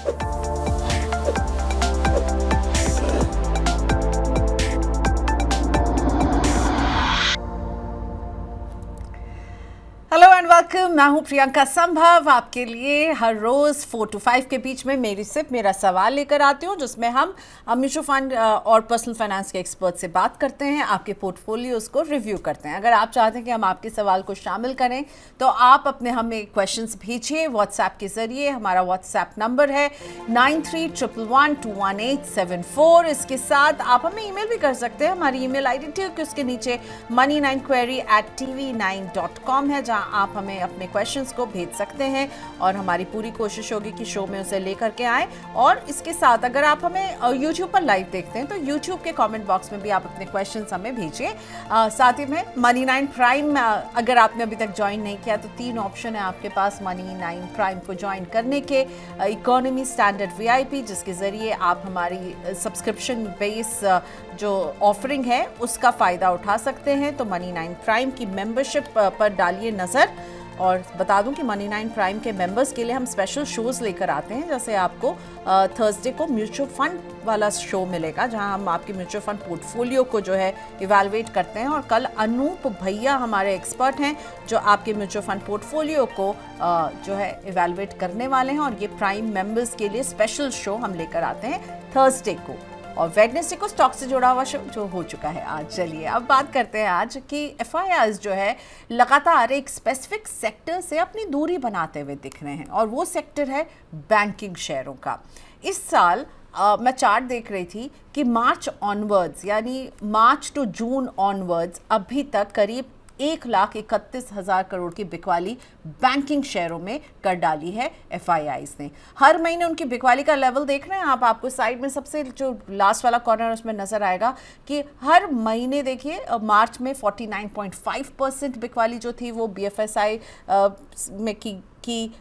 Hello and welcome. मैं हूं प्रियंका संभव। आपके लिए हर रोज 4 to 5 के बीच में मेरा सवाल लेकर आती हूं, जिसमें हम म्यूचुअल फंड और पर्सनल फाइनेंस के एक्सपर्ट से बात करते हैं, आपके पोर्टफोलियोज को रिव्यू करते हैं। अगर आप चाहते हैं कि हम आपके सवाल को शामिल करें तो आप हमें क्वेश्चंस भेजिए व्हाट्सएप के जरिए। हमारा व्हाट्सएप नंबर है 9311211874। इसके साथ आप हमें ईमेल भी कर सकते हैं। हमारी ईमेल ID ठीक उसके नीचे money9query@tv9.com है, जहां आप हमें अपने क्वेश्चंस को भेज सकते हैं और हमारी पूरी कोशिश होगी कि शो में उसे लेकर के आए। और इसके साथ अगर आप हमें YouTube पर लाइव देखते हैं तो YouTube के कमेंट बॉक्स में भी आप अपने क्वेश्चंस हमें भेजिए। साथ ही में Money9 प्राइम अगर आपने अभी तक ज्वाइन नहीं किया तो 3 ऑप्शन है आपके पास Money9 प्राइम को ज्वाइन करने के। इकोनॉमी, स्टैंडर्ड, VIP, जिसके ज़रिए आप हमारी सब्सक्रिप्शन बेस जो ऑफरिंग है उसका फ़ायदा उठा सकते हैं। तो Money9 प्राइम की मेंबरशिप पर डालिए नज़र। और बता दूं कि Money9 प्राइम के मेंबर्स के लिए हम स्पेशल शोज़ लेकर आते हैं। जैसे आपको थर्सडे को म्यूचुअल फंड वाला शो मिलेगा, जहां हम आपके म्यूचुअल फंड पोर्टफोलियो को जो है इवैल्यूएट करते हैं। और कल अनूप भैया हमारे एक्सपर्ट हैं जो आपके म्यूचुअल फंड पोर्टफोलियो को जो है इवैल्यूएट करने वाले हैं। और ये प्राइम मेंबर्स के लिए स्पेशल शो हम लेकर आते हैं थर्सडे को। और वेडनेसडे को स्टॉक से जुड़ा हुआ शो जो हो चुका है आज। चलिए अब बात करते हैं आज कि FIIs जो है लगातार एक स्पेसिफिक सेक्टर से अपनी दूरी बनाते हुए दिख रहे हैं, और वो सेक्टर है बैंकिंग शेयरों का। इस साल मैं चार्ट देख रही थी कि मार्च ऑनवर्ड्स, यानी मार्च टू जून ऑनवर्ड्स, अभी तक करीब 1,31,000 करोड़ की बिकवाली बैंकिंग शेयरों में कर डाली है FIIs ने। हर महीने उनकी बिकवाली का लेवल देख रहे हैं आप, आपको साइड में सबसे जो लास्ट वाला कॉर्नर उसमें नजर आएगा कि हर महीने देखिए मार्च में 49.5% बिकवाली जो थी वो BFSI में की।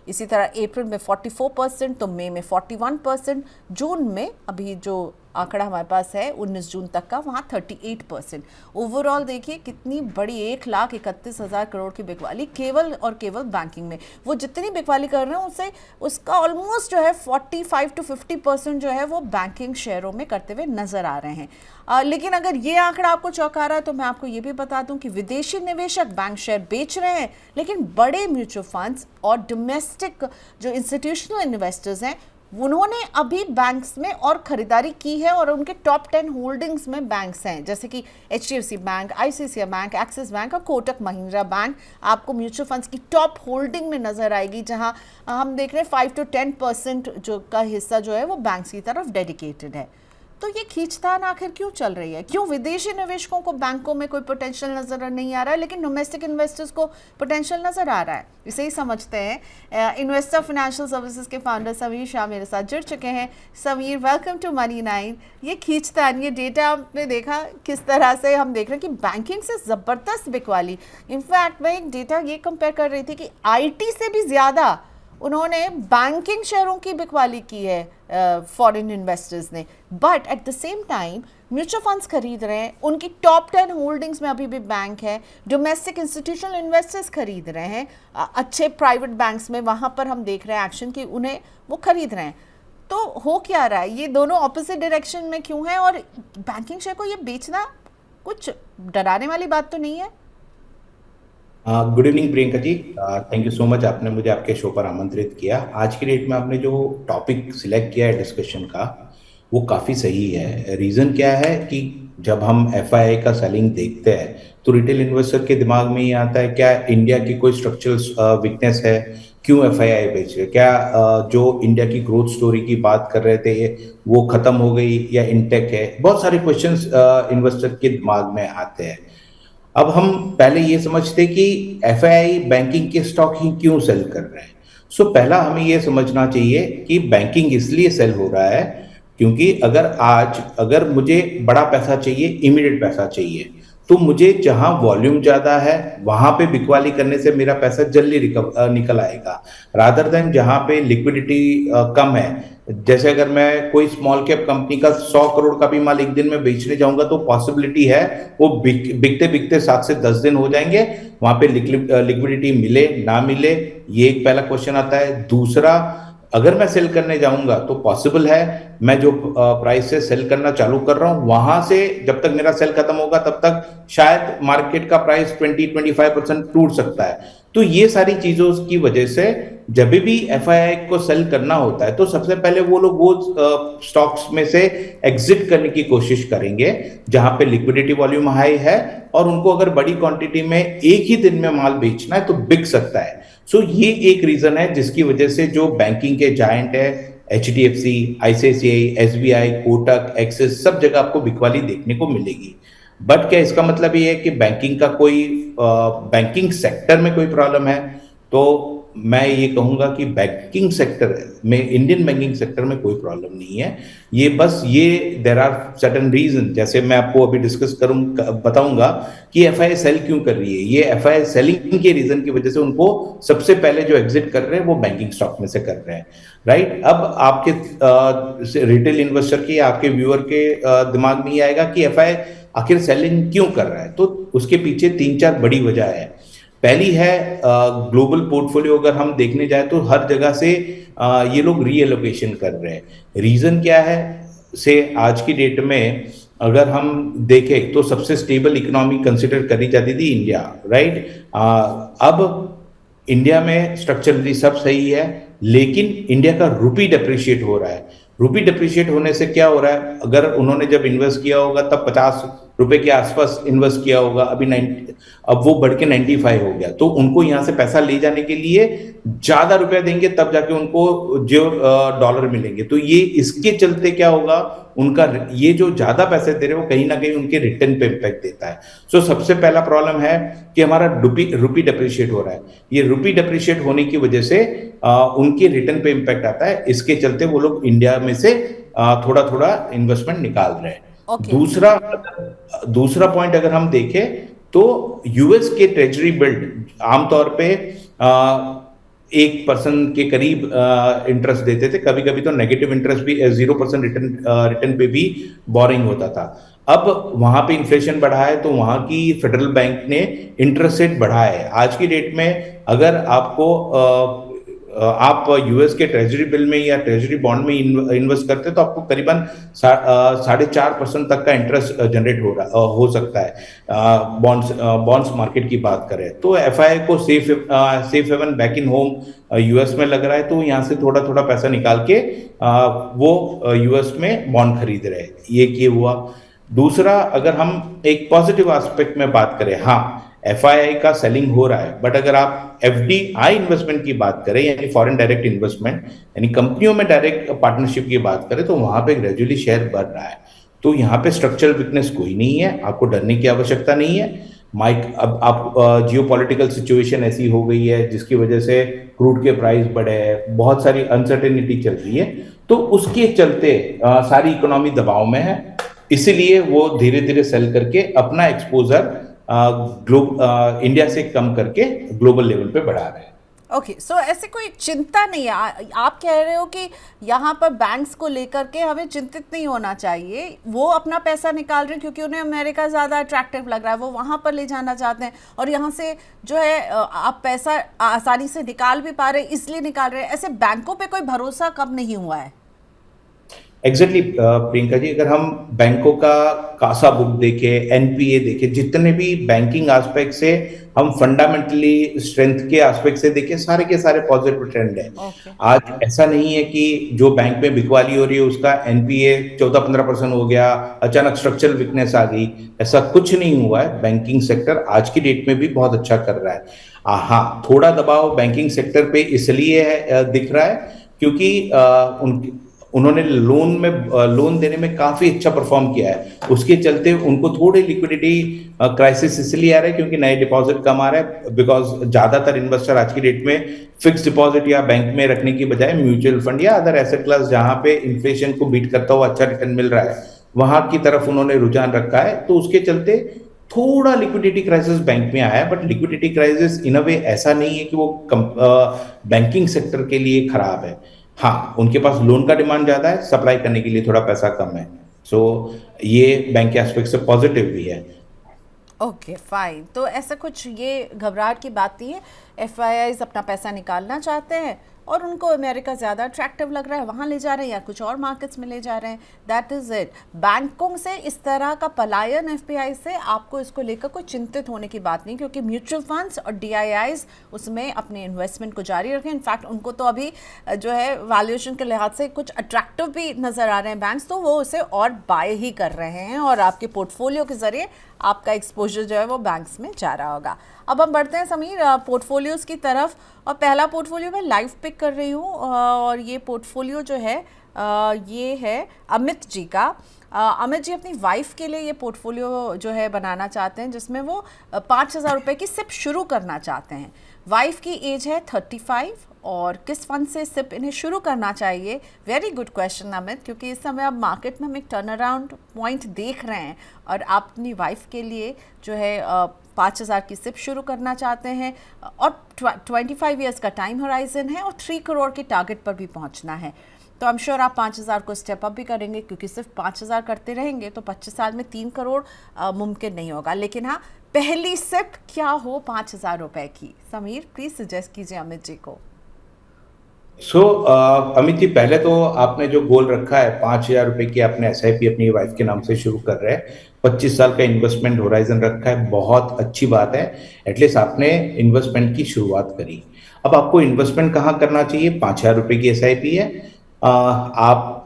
इसी तरह अप्रैल में 44%, तो मई में 41%, जून में अभी जो आंकड़ा हमारे पास है 19 जून तक का, वहाँ 38%। ओवरऑल देखिए कितनी बड़ी 1,31,000 करोड़ की बिकवाली केवल और केवल बैंकिंग में। वो जितनी बिकवाली कर रहे हैं उससे उसका ऑलमोस्ट जो है 45 to 50% जो है वो बैंकिंग शेयरों में करते हुए नजर आ रहे हैं। लेकिन अगर ये आंकड़ा आपको चौंका रहा है तो मैं आपको ये भी बता दूं कि विदेशी निवेशक बैंक शेयर बेच रहे हैं, लेकिन बड़े म्यूचुअल फंड्स और डोमेस्टिक जो इंस्टीट्यूशनल इन्वेस्टर्स हैं उन्होंने अभी बैंक्स में और खरीदारी की है। और उनके टॉप 10 होल्डिंग्स में बैंक्स हैं, जैसे कि HDFC bank, ICICI bank, axis bank और कोटक महिंद्रा बैंक आपको म्यूचुअल फंड्स की टॉप होल्डिंग में नजर आएगी, जहां हम देख रहे हैं 5 to 10% जो का हिस्सा जो है वो बैंक्स की तरफ डेडिकेटेड है। तो ये खींचतान आखिर क्यों चल रही है? क्यों विदेशी निवेशकों को बैंकों में कोई पोटेंशियल नजर नहीं आ रहा है, लेकिन डोमेस्टिक इन्वेस्टर्स को पोटेंशियल नजर आ रहा है? इसे ही समझते हैं। इन्वेस्टर फाइनेंशियल सर्विसेज के फाउंडर समीर शाह मेरे साथ जुड़ चुके हैं। Samir, welcome to Money9। ये खींचतान, ये डेटा आपने देखा किस तरह से हम देख रहे हैं कि बैंकिंग से ज़बरदस्त बिकवाली। इनफैक्ट मैं एक डेटा ये कंपेयर कर रही थी कि IT से भी ज़्यादा उन्होंने बैंकिंग शेयरों की बिकवाली की है फॉरेन इन्वेस्टर्स ने। But at the same time mutual funds खरीद रहे हैं, उनकी टॉप 10 होल्डिंग्स में अभी भी बैंक है। डोमेस्टिक इंस्टीट्यूशनल इन्वेस्टर्स खरीद रहे हैं अच्छे प्राइवेट बैंक्स में, वहाँ पर हम देख रहे हैं एक्शन कि उन्हें वो खरीद रहे हैं। तो हो क्या रहा है? ये दोनों ऑपोजिट डायरेक्शन में क्यों है? और बैंकिंग शेयर को ये बेचना कुछ डराने वाली बात तो नहीं है? Good evening Priyanka ji, thank you so much, आपने मुझे आपके शो पर आमंत्रित किया। आज की डेट में आपने जो टॉपिक सिलेक्ट किया है डिस्कशन का वो काफ़ी सही है। रीज़न क्या है कि जब हम FII का सेलिंग देखते हैं तो रिटेल इन्वेस्टर के दिमाग में ये आता है क्या इंडिया की कोई स्ट्रक्चरल वीकनेस है, क्यों FII बेच रहे, क्या जो इंडिया की ग्रोथ स्टोरी की बात कर रहे थे वो ख़त्म हो गई या इंटेक्ट है। बहुत सारे क्वेश्चंस इन्वेस्टर के दिमाग में आते हैं। अब हम पहले ये समझते कि FII बैंकिंग के स्टॉक ही क्यों सेल कर रहे हैं। सो पहला हमें ये समझना चाहिए कि बैंकिंग इसलिए सेल हो रहा है क्योंकि अगर मुझे बड़ा पैसा चाहिए, इमीडिएट पैसा चाहिए, तो मुझे जहां वॉल्यूम ज्यादा है वहां पे बिकवाली करने से मेरा पैसा जल्दी निकल आएगा, रादर देन जहां पे लिक्विडिटी कम है। जैसे अगर मैं कोई स्मॉल कैप कंपनी का 100 करोड़ का भी माल एक दिन में बेचने जाऊंगा तो पॉसिबिलिटी है वो बिकते बिकते 7 से 10 दिन हो जाएंगे, वहां पे लिक्विडिटी मिले ना मिले, ये एक पहला क्वेश्चन आता है। दूसरा, अगर मैं सेल करने जाऊंगा तो पॉसिबल है मैं जो प्राइस से सेल करना चालू कर रहा हूं वहां से जब तक मेरा सेल खत्म होगा तब तक शायद मार्केट का प्राइस 20-25% टूट सकता है। तो ये सारी चीजों की वजह से जब भी एफआईआई को सेल करना होता है तो सबसे पहले वो लोग वो स्टॉक्स में से एग्जिट करने की कोशिश करेंगे जहां पे लिक्विडिटी वॉल्यूम हाई है और उनको अगर बड़ी क्वांटिटी में एक ही दिन में माल बेचना है तो बिक सकता है। सो ये एक रीजन है जिसकी वजह से जो बैंकिंग के जायंट है HDFC, ICICI, SBI, Kotak, axis सब जगह आपको बिकवाली देखने को मिलेगी। बट क्या इसका मतलब ये है कि बैंकिंग का कोई बैंकिंग सेक्टर में कोई प्रॉब्लम है? तो मैं ये कहूंगा कि बैंकिंग सेक्टर में, इंडियन बैंकिंग सेक्टर में कोई प्रॉब्लम नहीं है। ये बस ये देर आर सर्टन रीजन, जैसे मैं आपको अभी डिस्कस करूं बताऊंगा कि एफआईआई सेल क्यों कर रही है। ये एफआईआई सेलिंग के रीजन की वजह से उनको सबसे पहले जो एग्जिट कर रहे हैं वो बैंकिंग स्टॉक में से कर रहे हैं, राइट। अब आपके रिटेल इन्वेस्टर के, आपके व्यूअर के दिमाग में ये आएगा कि एफआईआई आखिर सेलिंग क्यों कर रहा है, तो उसके पीछे 3-4 बड़ी वजह है। पहली है ग्लोबल पोर्टफोलियो, अगर हम देखने जाए तो हर जगह से ये लोग रीएलोकेशन कर रहे हैं। रीजन क्या है? से आज की डेट में अगर हम देखें तो सबसे स्टेबल इकोनॉमी कंसिडर करी जाती थी इंडिया, राइट। अब इंडिया में स्ट्रक्चरली सब सही है लेकिन इंडिया का रुपी डेप्रिशिएट हो रहा है। रुपी डेप्रिशिएट होने से क्या हो रहा है, अगर उन्होंने जब इन्वेस्ट किया होगा तब 50 रुपए के आसपास इन्वेस्ट किया होगा, अभी 90, अब वो बढ़ के 95 हो गया, तो उनको यहां से पैसा ले जाने के लिए ज्यादा रुपया देंगे तब जाके उनको जो डॉलर मिलेंगे। तो ये इसके चलते क्या होगा, उनका ये जो ज्यादा पैसे दे रहे हैं वो कहीं ना कहीं उनके रिटर्न पे इम्पैक्ट देता है। सो सबसे पहला प्रॉब्लम है कि हमारा रुपी डेप्रिशिएट हो रहा है। ये रुपी डेप्रिशिएट होने की वजह से उनके रिटर्न पे इम्पैक्ट आता है। इसके चलते वो लोग इंडिया में से थोड़ा थोड़ा इन्वेस्टमेंट निकाल रहे हैं। ओके। दूसरा पॉइंट अगर हम देखें तो यूएस के ट्रेजरी बिल्ड आमतौर पे 1% के करीब इंटरेस्ट देते थे, कभी कभी तो नेगेटिव इंटरेस्ट भी 0% रिटर्न पे भी बोरिंग होता था। अब वहां पे इन्फ्लेशन बढ़ा है तो वहां की फेडरल बैंक ने इंटरेस्ट रेट बढ़ाया है। आज की डेट में अगर आपको आप यूएस के ट्रेजरी बिल में या ट्रेजरी बॉन्ड में इन्वेस्ट करते हैं तो आपको करीबन 4.5% तक का इंटरेस्ट जनरेट हो सकता है। बॉन्ड्स मार्केट की बात करें तो एफआईआई को safe haven back in home US में लग रहा है, तो यहाँ से थोड़ा थोड़ा पैसा निकाल के वो यूएस में बॉन्ड खरीद रहे हैं। ये हुआ। दूसरा, अगर हम एक पॉजिटिव एस्पेक्ट में बात करें, हाँ एफआईआई का सेलिंग हो रहा है, बट अगर आप एफडीआई इन्वेस्टमेंट की बात करें यानी फॉरेन डायरेक्ट इन्वेस्टमेंट यानी कंपनियों में डायरेक्ट पार्टनरशिप की बात करें तो वहां पे ग्रेजुअली शेयर बढ़ रहा है। तो यहाँ पे स्ट्रक्चरल वीकनेस कोई नहीं है, आपको डरने की आवश्यकता नहीं है। अब आप जियोपॉलिटिकल सिचुएशन ऐसी हो गई है जिसकी वजह से क्रूड के प्राइस बढ़े हैं, बहुत सारी अनसर्टेनिटी चल रही है, तो उसके चलते सारी इकोनॉमी दबाव में है, इसीलिए वो धीरे धीरे सेल करके अपना एक्सपोजर इंडिया से कम करके ग्लोबल लेवल पे बढ़ा रहे हैं। ओके, सो ऐसे कोई चिंता नहीं है। आप कह रहे हो कि यहाँ पर बैंक्स को लेकर के हमें चिंतित नहीं होना चाहिए, वो अपना पैसा निकाल रहे हैं क्योंकि उन्हें अमेरिका ज़्यादा अट्रैक्टिव लग रहा है, वो वहाँ पर ले जाना चाहते हैं और यहाँ से जो है आप पैसा आसानी से निकाल भी पा रहे हैं इसलिए निकाल रहे हैं। ऐसे बैंकों पे कोई भरोसा कब नहीं हुआ है? एग्जैक्टली प्रियंका जी, अगर हम बैंकों का कासा बुक देखें, एनपीए देखें, जितने भी बैंकिंग एस्पेक्ट से हम फंडामेंटली स्ट्रेंथ के एस्पेक्ट से देखें, सारे के सारे पॉजिटिव ट्रेंड है। आज ऐसा नहीं है कि जो बैंक में बिकवाली हो रही है उसका एनपीए 14-15% हो गया, अचानक स्ट्रक्चरल वीकनेस आ गई, ऐसा कुछ नहीं हुआ है। बैंकिंग सेक्टर आज की डेट में भी बहुत अच्छा कर रहा है। हाँ, थोड़ा दबाव बैंकिंग सेक्टर पे इसलिए दिख रहा है क्योंकि उन्होंने लोन देने में काफी अच्छा परफॉर्म किया है, उसके चलते उनको थोड़ी लिक्विडिटी क्राइसिस इसलिए आ रहा है क्योंकि नए डिपॉजिट कम आ रहा है। बिकॉज ज्यादातर इन्वेस्टर आज की डेट में फिक्स डिपॉजिट या बैंक में रखने की बजाय म्यूचुअल फंड या अदर एसेट क्लास जहां पे इन्फ्लेशन को बीट करता हुआ अच्छा रिटर्न मिल रहा है वहां की तरफ उन्होंने रुझान रखा है, तो उसके चलते थोड़ा लिक्विडिटी क्राइसिस बैंक में आया है। बट लिक्विडिटी क्राइसिस इन अ वे ऐसा नहीं है कि वो बैंकिंग सेक्टर के लिए खराब है। हाँ, उनके पास लोन का डिमांड ज्यादा है, सप्लाई करने के लिए थोड़ा पैसा कम है, सो ये बैंक के एस्पेक्ट से पॉजिटिव भी है। ओके फाइन, तो ऐसा कुछ ये घबराहट की बात नहीं है। FIIs अपना पैसा निकालना चाहते हैं और उनको अमेरिका ज़्यादा अट्रैक्टिव लग रहा है, वहाँ ले जा रहे हैं या कुछ और मार्केट्स में ले जा रहे हैं। That is it. बैंकों से इस तरह का पलायन FPI से आपको इसको लेकर कोई चिंतित होने की बात नहीं, क्योंकि म्यूचुअल फंड्स और DIIs उसमें अपने इन्वेस्टमेंट को जारी रखें। इनफैक्ट उनको तो अभी जो है वैल्यूएशन के लिहाज से कुछ अट्रैक्टिव भी नज़र आ रहे हैं बैंक्स, तो वो उसे और बाय ही कर रहे हैं और आपके पोर्टफोलियो के ज़रिए आपका एक्सपोजर जो है वो बैंक्स में जा रहा होगा। अब हम बढ़ते हैं समीर पोर्टफोलियोज़ की तरफ, और पहला पोर्टफोलियो मैं लाइव पिक कर रही हूँ और ये पोर्टफोलियो जो है ये है अमित जी का। अमित जी अपनी वाइफ के लिए ये पोर्टफोलियो जो है बनाना चाहते हैं, जिसमें वो 5,000 रुपये की सिप शुरू करना चाहते हैं। वाइफ की एज है 35 और किस फंड से सिप इन्हें शुरू करना चाहिए? वेरी गुड क्वेश्चन अमित, क्योंकि इस समय अब मार्केट में हम एक टर्न अराउंड पॉइंट देख रहे हैं और आप अपनी वाइफ के लिए जो है 5,000 की सिप शुरू करना चाहते हैं और 25 ईयर्स का टाइम होराइजन है और 3 करोड़ के टारगेट पर भी पहुंचना है। तो आई एम श्योर आप 5,000 को स्टेप अप भी करेंगे, क्योंकि सिर्फ 5,000 करते रहेंगे तो 25 साल में 3 करोड़ मुमकिन नहीं होगा। लेकिन हाँ, पहली सिप क्या हो 5,000 रुपए की? समीर प्लीज सजेस्ट कीजिए अमित जी को। अमित जी, पहले तो आपने जो गोल रखा है 5,000 रुपए की, आपने SIP अपनी वाइफ के नाम से शुरू कर रहे हैं, 25 साल का इन्वेस्टमेंट होराइजन रखा है, बहुत अच्छी बात है। एटलीस्ट आपने इन्वेस्टमेंट की शुरुआत करी। अब आपको इन्वेस्टमेंट कहाँ करना चाहिए? 5,000 रुपए की SIP है। आप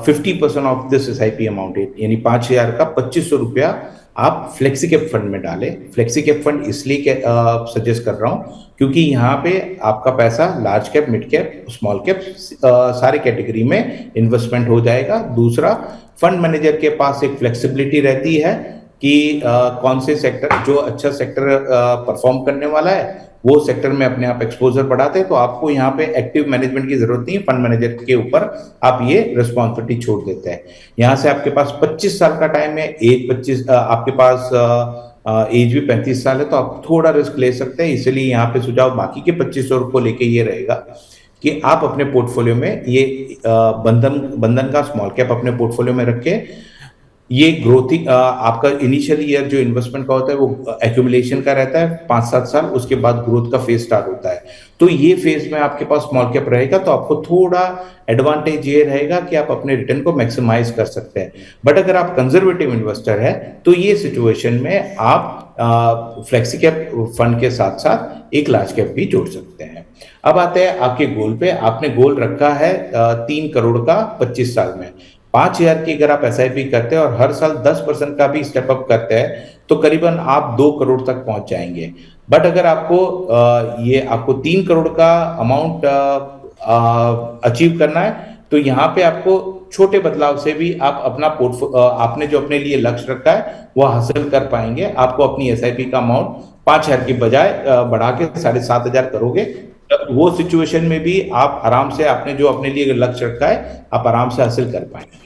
50% ऑफ दिस SIP अमाउंट यानी 5,000 का 2,500 रुपया आप फ्लेक्सी कैप फंड में डालें। फ्लेक्सी कैप फंड इसलिए सजेस्ट कर रहा हूं क्योंकि यहाँ पे आपका पैसा large cap, mid cap, small cap सारे कैटेगरी में इन्वेस्टमेंट हो जाएगा। दूसरा, फंड मैनेजर के पास एक फ्लेक्सिबिलिटी रहती है कि कौन से सेक्टर, जो अच्छा सेक्टर परफॉर्म करने वाला है वो सेक्टर में अपने आप एक्सपोजर बढ़ाते हैं। तो आपको यहाँ पे एक्टिव मैनेजमेंट की जरूरत नहीं है, फंड मैनेजर के ऊपर आप ये रिस्पॉन्सिबिलिटी छोड़ देते हैं। यहाँ से आपके पास 25 साल का टाइम है, आपके पास एज भी 35 साल है, तो आप थोड़ा रिस्क ले सकते हैं। इसलिए यहाँ पे सुझाव बाकी के 2,500 को लेके ये रहेगा कि आप अपने पोर्टफोलियो में ये बंधन का स्मॉल कैप अपने पोर्टफोलियो में रखें। ये ग्रोथ ही आपका इनिशियल ईयर जो इन्वेस्टमेंट का होता है वो एक्यूमुलेशन का रहता है 5-7 साल, उसके बाद ग्रोथ का फेज स्टार्ट होता है। तो ये फेज में आपके पास स्मॉल कैप रहेगा, तो आपको थोड़ा एडवांटेज ये रहेगा कि आप अपने रिटर्न को मैक्सिमाइज कर सकते हैं। बट अगर आप कंजर्वेटिव इन्वेस्टर है तो ये सिचुएशन में आप फ्लेक्सी कैप फंड के साथ साथ एक लार्ज कैप भी जोड़ सकते हैं। अब आते हैं आपके गोल पे। आपने गोल रखा है 3 करोड़ का 25 साल में। 5,000 की अगर आप SIP करते हैं और हर साल 10% का भी स्टेप अप करते हैं तो करीबन आप 2 करोड़ तक पहुंच जाएंगे। बट अगर आपको 3 करोड़ का अमाउंट अचीव करना है तो यहाँ पे आपको छोटे बदलाव से भी आप अपना आपने जो अपने लिए लक्ष्य रखा है वो हासिल कर पाएंगे। आपको अपनी SIP का अमाउंट 5,000 की बजाय बढ़ा के 7,500 करोगे, वो सिचुएशन में भी आप आराम से आपने जो अपने लिए लक्ष्य रखा है आप आराम से हासिल कर पाएंगे।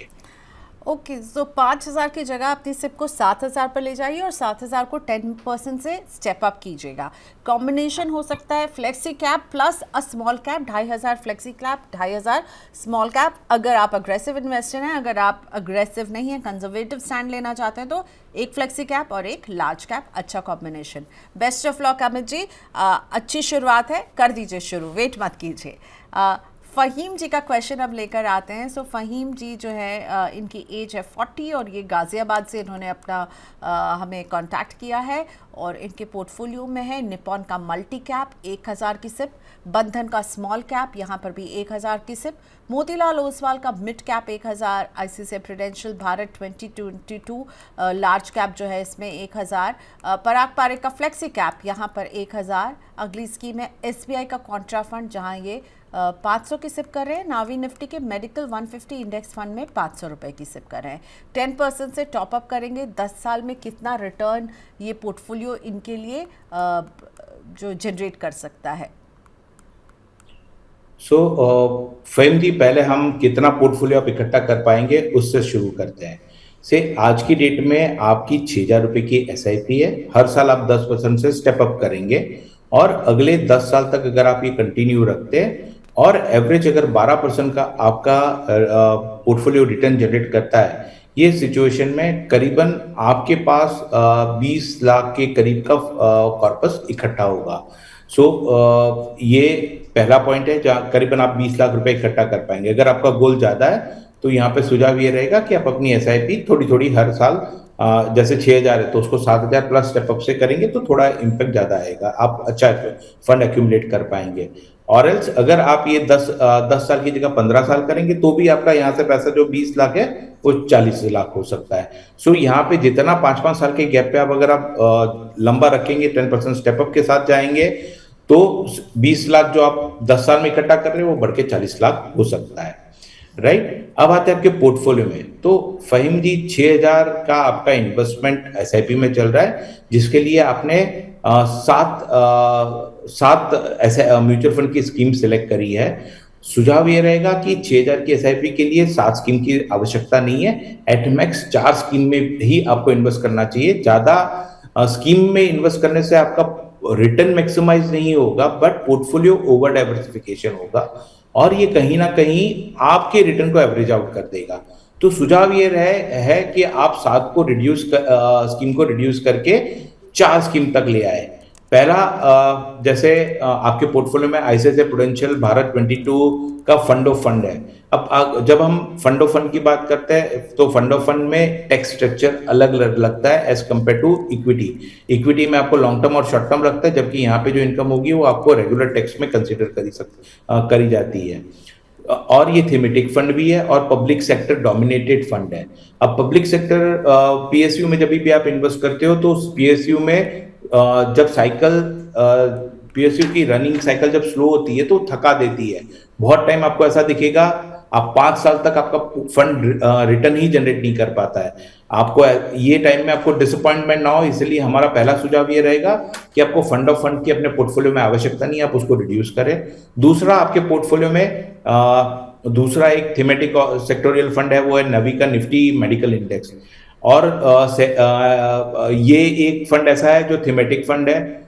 ओके, सो 5,000 की जगह अपनी सिप को 7,000 पर ले जाइए और 7,000 को 10% से स्टेप अप कीजिएगा। कॉम्बिनेशन हो सकता है flexi cap plus a small cap, 2,500 flexi cap, 2,500 small cap. अगर आप अग्रेसिव इन्वेस्टर हैं, अगर आप अग्रेसिव नहीं हैं, कंजर्वेटिव स्टैंड लेना चाहते हैं, तो एक फ्लेक्सी कैप और एक लार्ज कैप, अच्छा combination. Best of luck Amit ji, अच्छी शुरुआत है, कर दीजिए शुरू, वेट मत कीजिए। फ़हीम जी का क्वेश्चन अब लेकर आते हैं। सो फ़हीम जी जो है इनकी एज है 40 और ये गाज़ियाबाद से इन्होंने अपना हमें कांटेक्ट किया है और इनके पोर्टफोलियो में है निपॉन का मल्टी कैप 1,000 की सिप, बंधन का स्मॉल कैप यहाँ पर भी 1,000 की सिप, मोतीलाल ओसवाल का mid cap 1,000, ICICI prudential Bharat 2022 large cap जो है इसमें 1,000, पराग पारेख का फ्लेक्सी कैप यहाँ पर 1,000। अगली स्कीम है SBI का कॉन्ट्रा फंड जहाँ ये 500 की सिप कर रहे हैं। नावी निफ्टी के मेडिकल 150 इंडेक्स फंड में 500 रुपए की सिप कर रहे हैं। 10% से टॉप अप करेंगे। 10 साल में कितना रिटर्न ये पोर्टफोलियो इनके लिए जो जनरेट कर सकता है? फ़हीम जी, पहले हम कितना पोर्टफोलियो आप इकट्ठा कर पाएंगे उससे शुरू करते हैं। आज की डेट में आपकी 6,000 रुपए की SIP है, हर साल आप 10% से स्टेप अप करेंगे और अगले 10 साल तक अगर आप ये कंटिन्यू रखते हैं और एवरेज अगर 12% का आपका पोर्टफोलियो रिटर्न जनरेट करता है, ये सिचुएशन में करीबन आपके पास 20 लाख के करीब का कॉर्पस इकट्ठा होगा। ये पहला पॉइंट है जहाँ करीबन आप 20 लाख रुपए इकट्ठा कर पाएंगे। अगर आपका गोल ज्यादा है तो यहाँ पे सुझाव ये रहेगा कि आप अपनी एसआईपी थोड़ी थोड़ी हर साल जैसे 6,000 है तो उसको 7,000 प्लस स्टेपअप से करेंगे तो थोड़ा इम्पैक्ट ज्यादा आएगा, आप अच्छा फंड एक्यूमुलेट कर पाएंगे। और एल्स अगर आप ये 10 साल की जगह 15 साल करेंगे तो भी आपका यहाँ से पैसा जो 20 लाख है वो 40 लाख हो सकता है। यहाँ पे जितना 5-5 साल के गैप पे आप अगर आप लंबा रखेंगे, 10% स्टेपअप के साथ जाएंगे तो 20 लाख जो आप 10 साल में इकट्ठा कर रहे हो वो बढ़ के 40 लाख हो सकता है। राइट, अब आते हैं आपके पोर्टफोलियो में। तो फहीम जी, 6,000 का आपका इन्वेस्टमेंट एसआईपी में चल रहा है जिसके लिए आपने सात ऐसे म्यूचुअल फंड की स्कीम सिलेक्ट करी है। सुझाव ये रहेगा कि 6,000 की एसआईपी के लिए 7 स्कीम की आवश्यकता नहीं है, एट मैक्स 4 स्कीम में ही आपको इन्वेस्ट करना चाहिए। ज्यादा स्कीम में इन्वेस्ट करने से आपका रिटर्न मैक्सिमाइज नहीं होगा बट पोर्टफोलियो ओवर डाइवर्सिफिकेशन होगा और ये कहीं ना कहीं आपके रिटर्न को एवरेज आउट कर देगा। तो सुझाव ये है कि आप 7 को स्कीम को रिड्यूस करके 4 स्कीम तक ले आए। पहला जैसे आपके पोर्टफोलियो में आईसीआईसीआई प्रूडेंशियल भारत 22 का फंड ऑफ फंड है। अब जब हम फंड ऑफ फंड की बात करते हैं तो फंड ऑफ फंड में टैक्स स्ट्रक्चर अलग लगता है as compare to equity. Equity में आपको लॉन्ग टर्म और शॉर्ट टर्म लगता है, जबकि यहाँ पे जो इनकम होगी वो आपको रेगुलर टैक्स में कंसिडर करी जाती है। और ये थीमेटिक फंड भी है और पब्लिक सेक्टर डोमिनेटेड फंड है। अब पब्लिक सेक्टर पीएसयू में जब भी आप इन्वेस्ट करते हो तो पीएसयू में जब पीएसयू की रनिंग साइकिल जब स्लो होती है तो थका देती है। बहुत टाइम आपको ऐसा दिखेगा आप 5 साल तक आपका फंड रिटर्न ही जनरेट नहीं कर पाता है। आपको ये टाइम में आपको डिसअपॉइंटमेंट ना हो, इसलिए हमारा पहला सुझाव ये रहेगा कि आपको फंड ऑफ फंड की अपने पोर्टफोलियो में आवश्यकता नहीं है, आप उसको रिड्यूस करें। दूसरा, आपके पोर्टफोलियो में दूसरा एक थीमेटिक सेक्टोरियल फंड है, वो है नवी का निफ्टी मेडिकल इंडेक्स। और ये एक फंड ऐसा है जो थीमेटिक फंड है।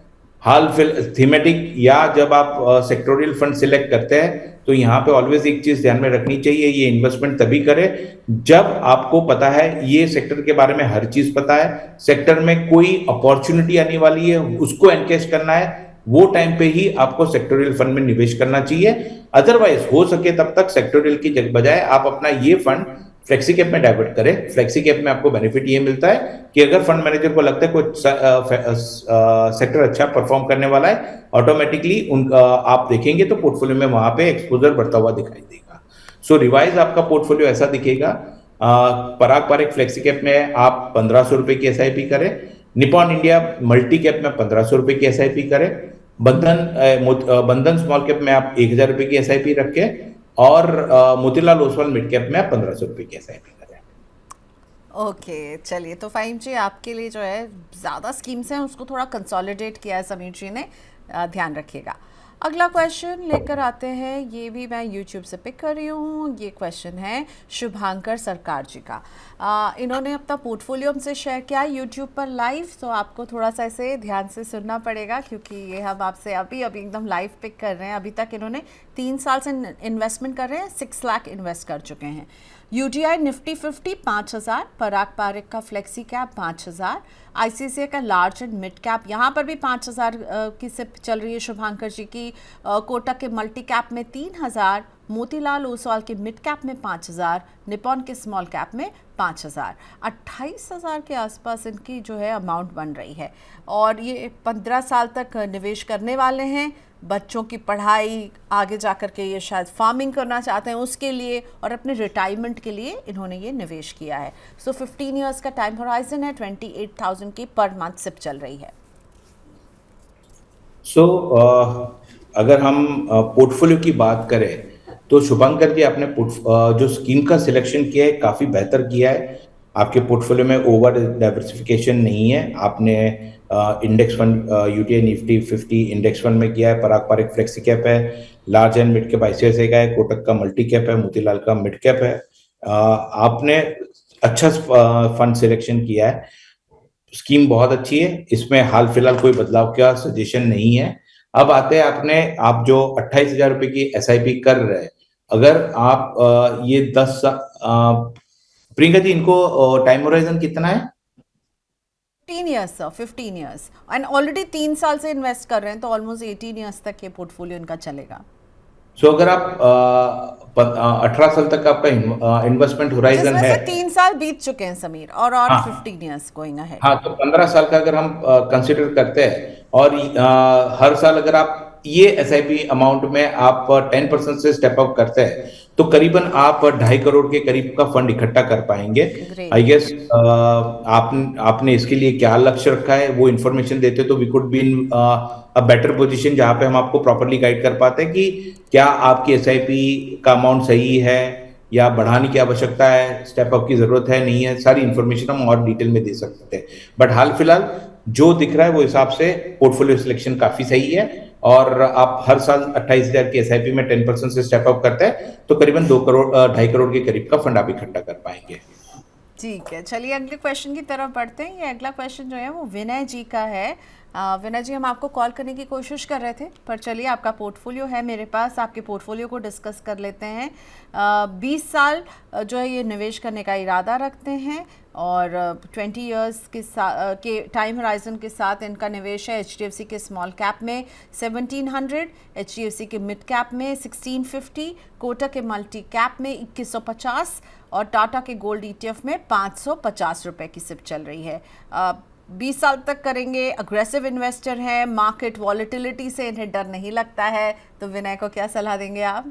थीमेटिक या जब आप सेक्टोरियल फंड सिलेक्ट करते हैं तो यहाँ पे ऑलवेज एक चीज ध्यान में रखनी चाहिए, ये इन्वेस्टमेंट तभी करें जब आपको पता है, ये सेक्टर के बारे में हर चीज पता है, सेक्टर में कोई अपॉर्चुनिटी आने वाली है उसको एनकेश करना है, वो टाइम पे ही आपको सेक्टोरियल फंड में निवेश करना चाहिए। अदरवाइज हो सके तब तक सेक्टोरियल की बजाय आप अपना ये फंड फ्लेक्सी कैप में डाइवर्ट करें। फ्लेक्सी कैप में आपको बेनिफिट ये मिलता है कि अगर फंड मैनेजर को लगता है कोई सेक्टर अच्छा परफॉर्म करने वाला है, ऑटोमेटिकली आप देखेंगे तो पोर्टफोलियो में वहां पे एक्सपोजर बढ़ता हुआ दिखाई देगा। रिवाइज आपका पोर्टफोलियो ऐसा दिखेगा। पराग पारेख फ्लेक्सी कैप में आप 1,500 रुपए की एसआईपी करें, निपॉन इंडिया मल्टी कैप में 1,500 रुपए की एसआईपी करें, बंधन स्मॉल कैप में आप 1,000 रुपए की एसआईपी रखें और मोतीलाल ओसवाल मिड कैप में आप 1,500 रुपए की एसआईपी करें। ओके, चलिए, तो फाहिम जी आपके लिए जो है ज़्यादा स्कीम्स हैं उसको थोड़ा कंसोलिडेट किया है समीर जी ने, ध्यान रखिएगा। अगला क्वेश्चन लेकर आते हैं, ये भी मैं यूट्यूब से पिक कर रही हूँ। ये क्वेश्चन है शुभांकर सरकार जी का। इन्होंने अपना पोर्टफोलियो हमसे शेयर किया यूट्यूब पर लाइव, तो आपको थोड़ा सा इसे ध्यान से सुनना पड़ेगा क्योंकि ये हम आपसे अभी एकदम लाइव पिक कर रहे हैं। अभी तक इन्होंने 3 साल से इन्वेस्टमेंट कर रहे हैं, 6 लाख इन्वेस्ट कर चुके हैं। यूटीआई निफ्टी 50 5,000, पराग पारेख का फ्लेक्सी कैप 5,000, आईसीआईसीआई का लार्ज एंड मिड कैप यहाँ पर भी 5,000 की सिप चल रही है शुभांकर जी की, कोटक के मल्टी कैप में 3,000, मोतीलाल ओसवाल के मिड कैप में 5,000, निपॉन के स्मॉल कैप में 5,000, 28,000 के आसपास इनकी जो है अमाउंट बन रही है। और ये 15 साल तक निवेश करने वाले हैं। बच्चों की पढ़ाई, आगे जाकर के ये शायद फार्मिंग करना चाहते हैं उसके लिए, और अपने रिटायरमेंट के लिए इन्होंने ये निवेश किया है। 15 इयर्स का टाइम होराइजन है, 28,000 की पर मंथ सिप चल रही है। अगर हम पोर्टफोलियो की बात करें तो शुभंकर जी आपने जो स्कीम का सिलेक्शन किया है काफी बेहतर किया है। आपके पोर्टफोलियो में ओवर डाइवर्सिफिकेशन नहीं है। आपने index fund UTI Nifty 50 index fund में किया है, पराग पारेख फ्लेक्सी कैप है, large and mid cap ICICI का है, कोटक का मल्टी कैप है, मोतीलाल का मिड कैप है। आपने अच्छा फंड सिलेक्शन किया है। स्कीम बहुत अच्छी है, इसमें हाल फिलहाल कोई बदलाव का सजेशन नहीं है। अब आते हैं आप जो 28,000 रुपए की एसआईपी कर रहे हैं, अगर आप ये 10 प्रियंका जी, इनको टाइम होराइजन कितना है? 15 years sir, 15 years, and already 3 साल से इन्वेस्ट कर रहे हैं, तो ऑलमोस्ट 18 ईयर्स तक ये पोर्टफोलियो इनका चलेगा। सो अगर आप 18 साल तक आपका इन्वेस्टमेंट होराइजन जिसमें है। से 3 साल बीत चुके हैं समीर, और हाँ 15 ईयर्स गोइंग अहेड। हाँ, तो 15 साल का अगर हम कंसिडर करते हैं और हर साल अगर आप ये एसआईपी अमाउंट में आप 10% से स्टेप अप करते हैं तो करीबन आप 2.5 करोड़ के करीब का फंड इकट्ठा कर पाएंगे। I great. गेस आपने इसके लिए क्या लक्ष्य रखा है वो इन्फॉर्मेशन देते तो we could be in a better position जहां पे हम आपको प्रॉपरली गाइड कर पाते हैं कि क्या आपकी एसआईपी का अमाउंट सही है या बढ़ाने की आवश्यकता है, स्टेप अप की जरूरत है नहीं है, सारी इंफॉर्मेशन हम और डिटेल में दे सकते हैं। बट हाल फिलहाल जो दिख रहा है वो हिसाब से पोर्टफोलियो सिलेक्शन काफी सही है और आप हर साल 28,000 की एसआईपी में 10% से स्टेप अप करते हैं तो करीबन 2 करोड़ 2.5 करोड़ के करीब का फंड आप इकट्ठा कर पाएंगे। ठीक है, चलिए अगले क्वेश्चन की तरफ बढ़ते हैं। ये अगला क्वेश्चन जो है वो विनय जी का है। विनय जी, हम आपको कॉल करने की कोशिश कर रहे थे, पर चलिए आपका पोर्टफोलियो है मेरे पास, आपके पोर्टफोलियो को डिस्कस कर लेते हैं। 20 साल जो है ये निवेश करने का इरादा रखते हैं और 20 इयर्स के टाइम होराइजन के साथ इनका निवेश है। एचडीएफसी के स्मॉल कैप में 1700, एचडीएफसी के मिड कैप में 1650, कोटक के मल्टी कैप में 2150 और टाटा के गोल्ड ईटीएफ में 550 रुपए की सिप चल रही है। 20 साल तक करेंगे, अग्रेसिव इन्वेस्टर हैं, मार्केट वॉलेटिलिटी से इन्हें डर नहीं लगता है, तो विनय को क्या सलाह देंगे आप?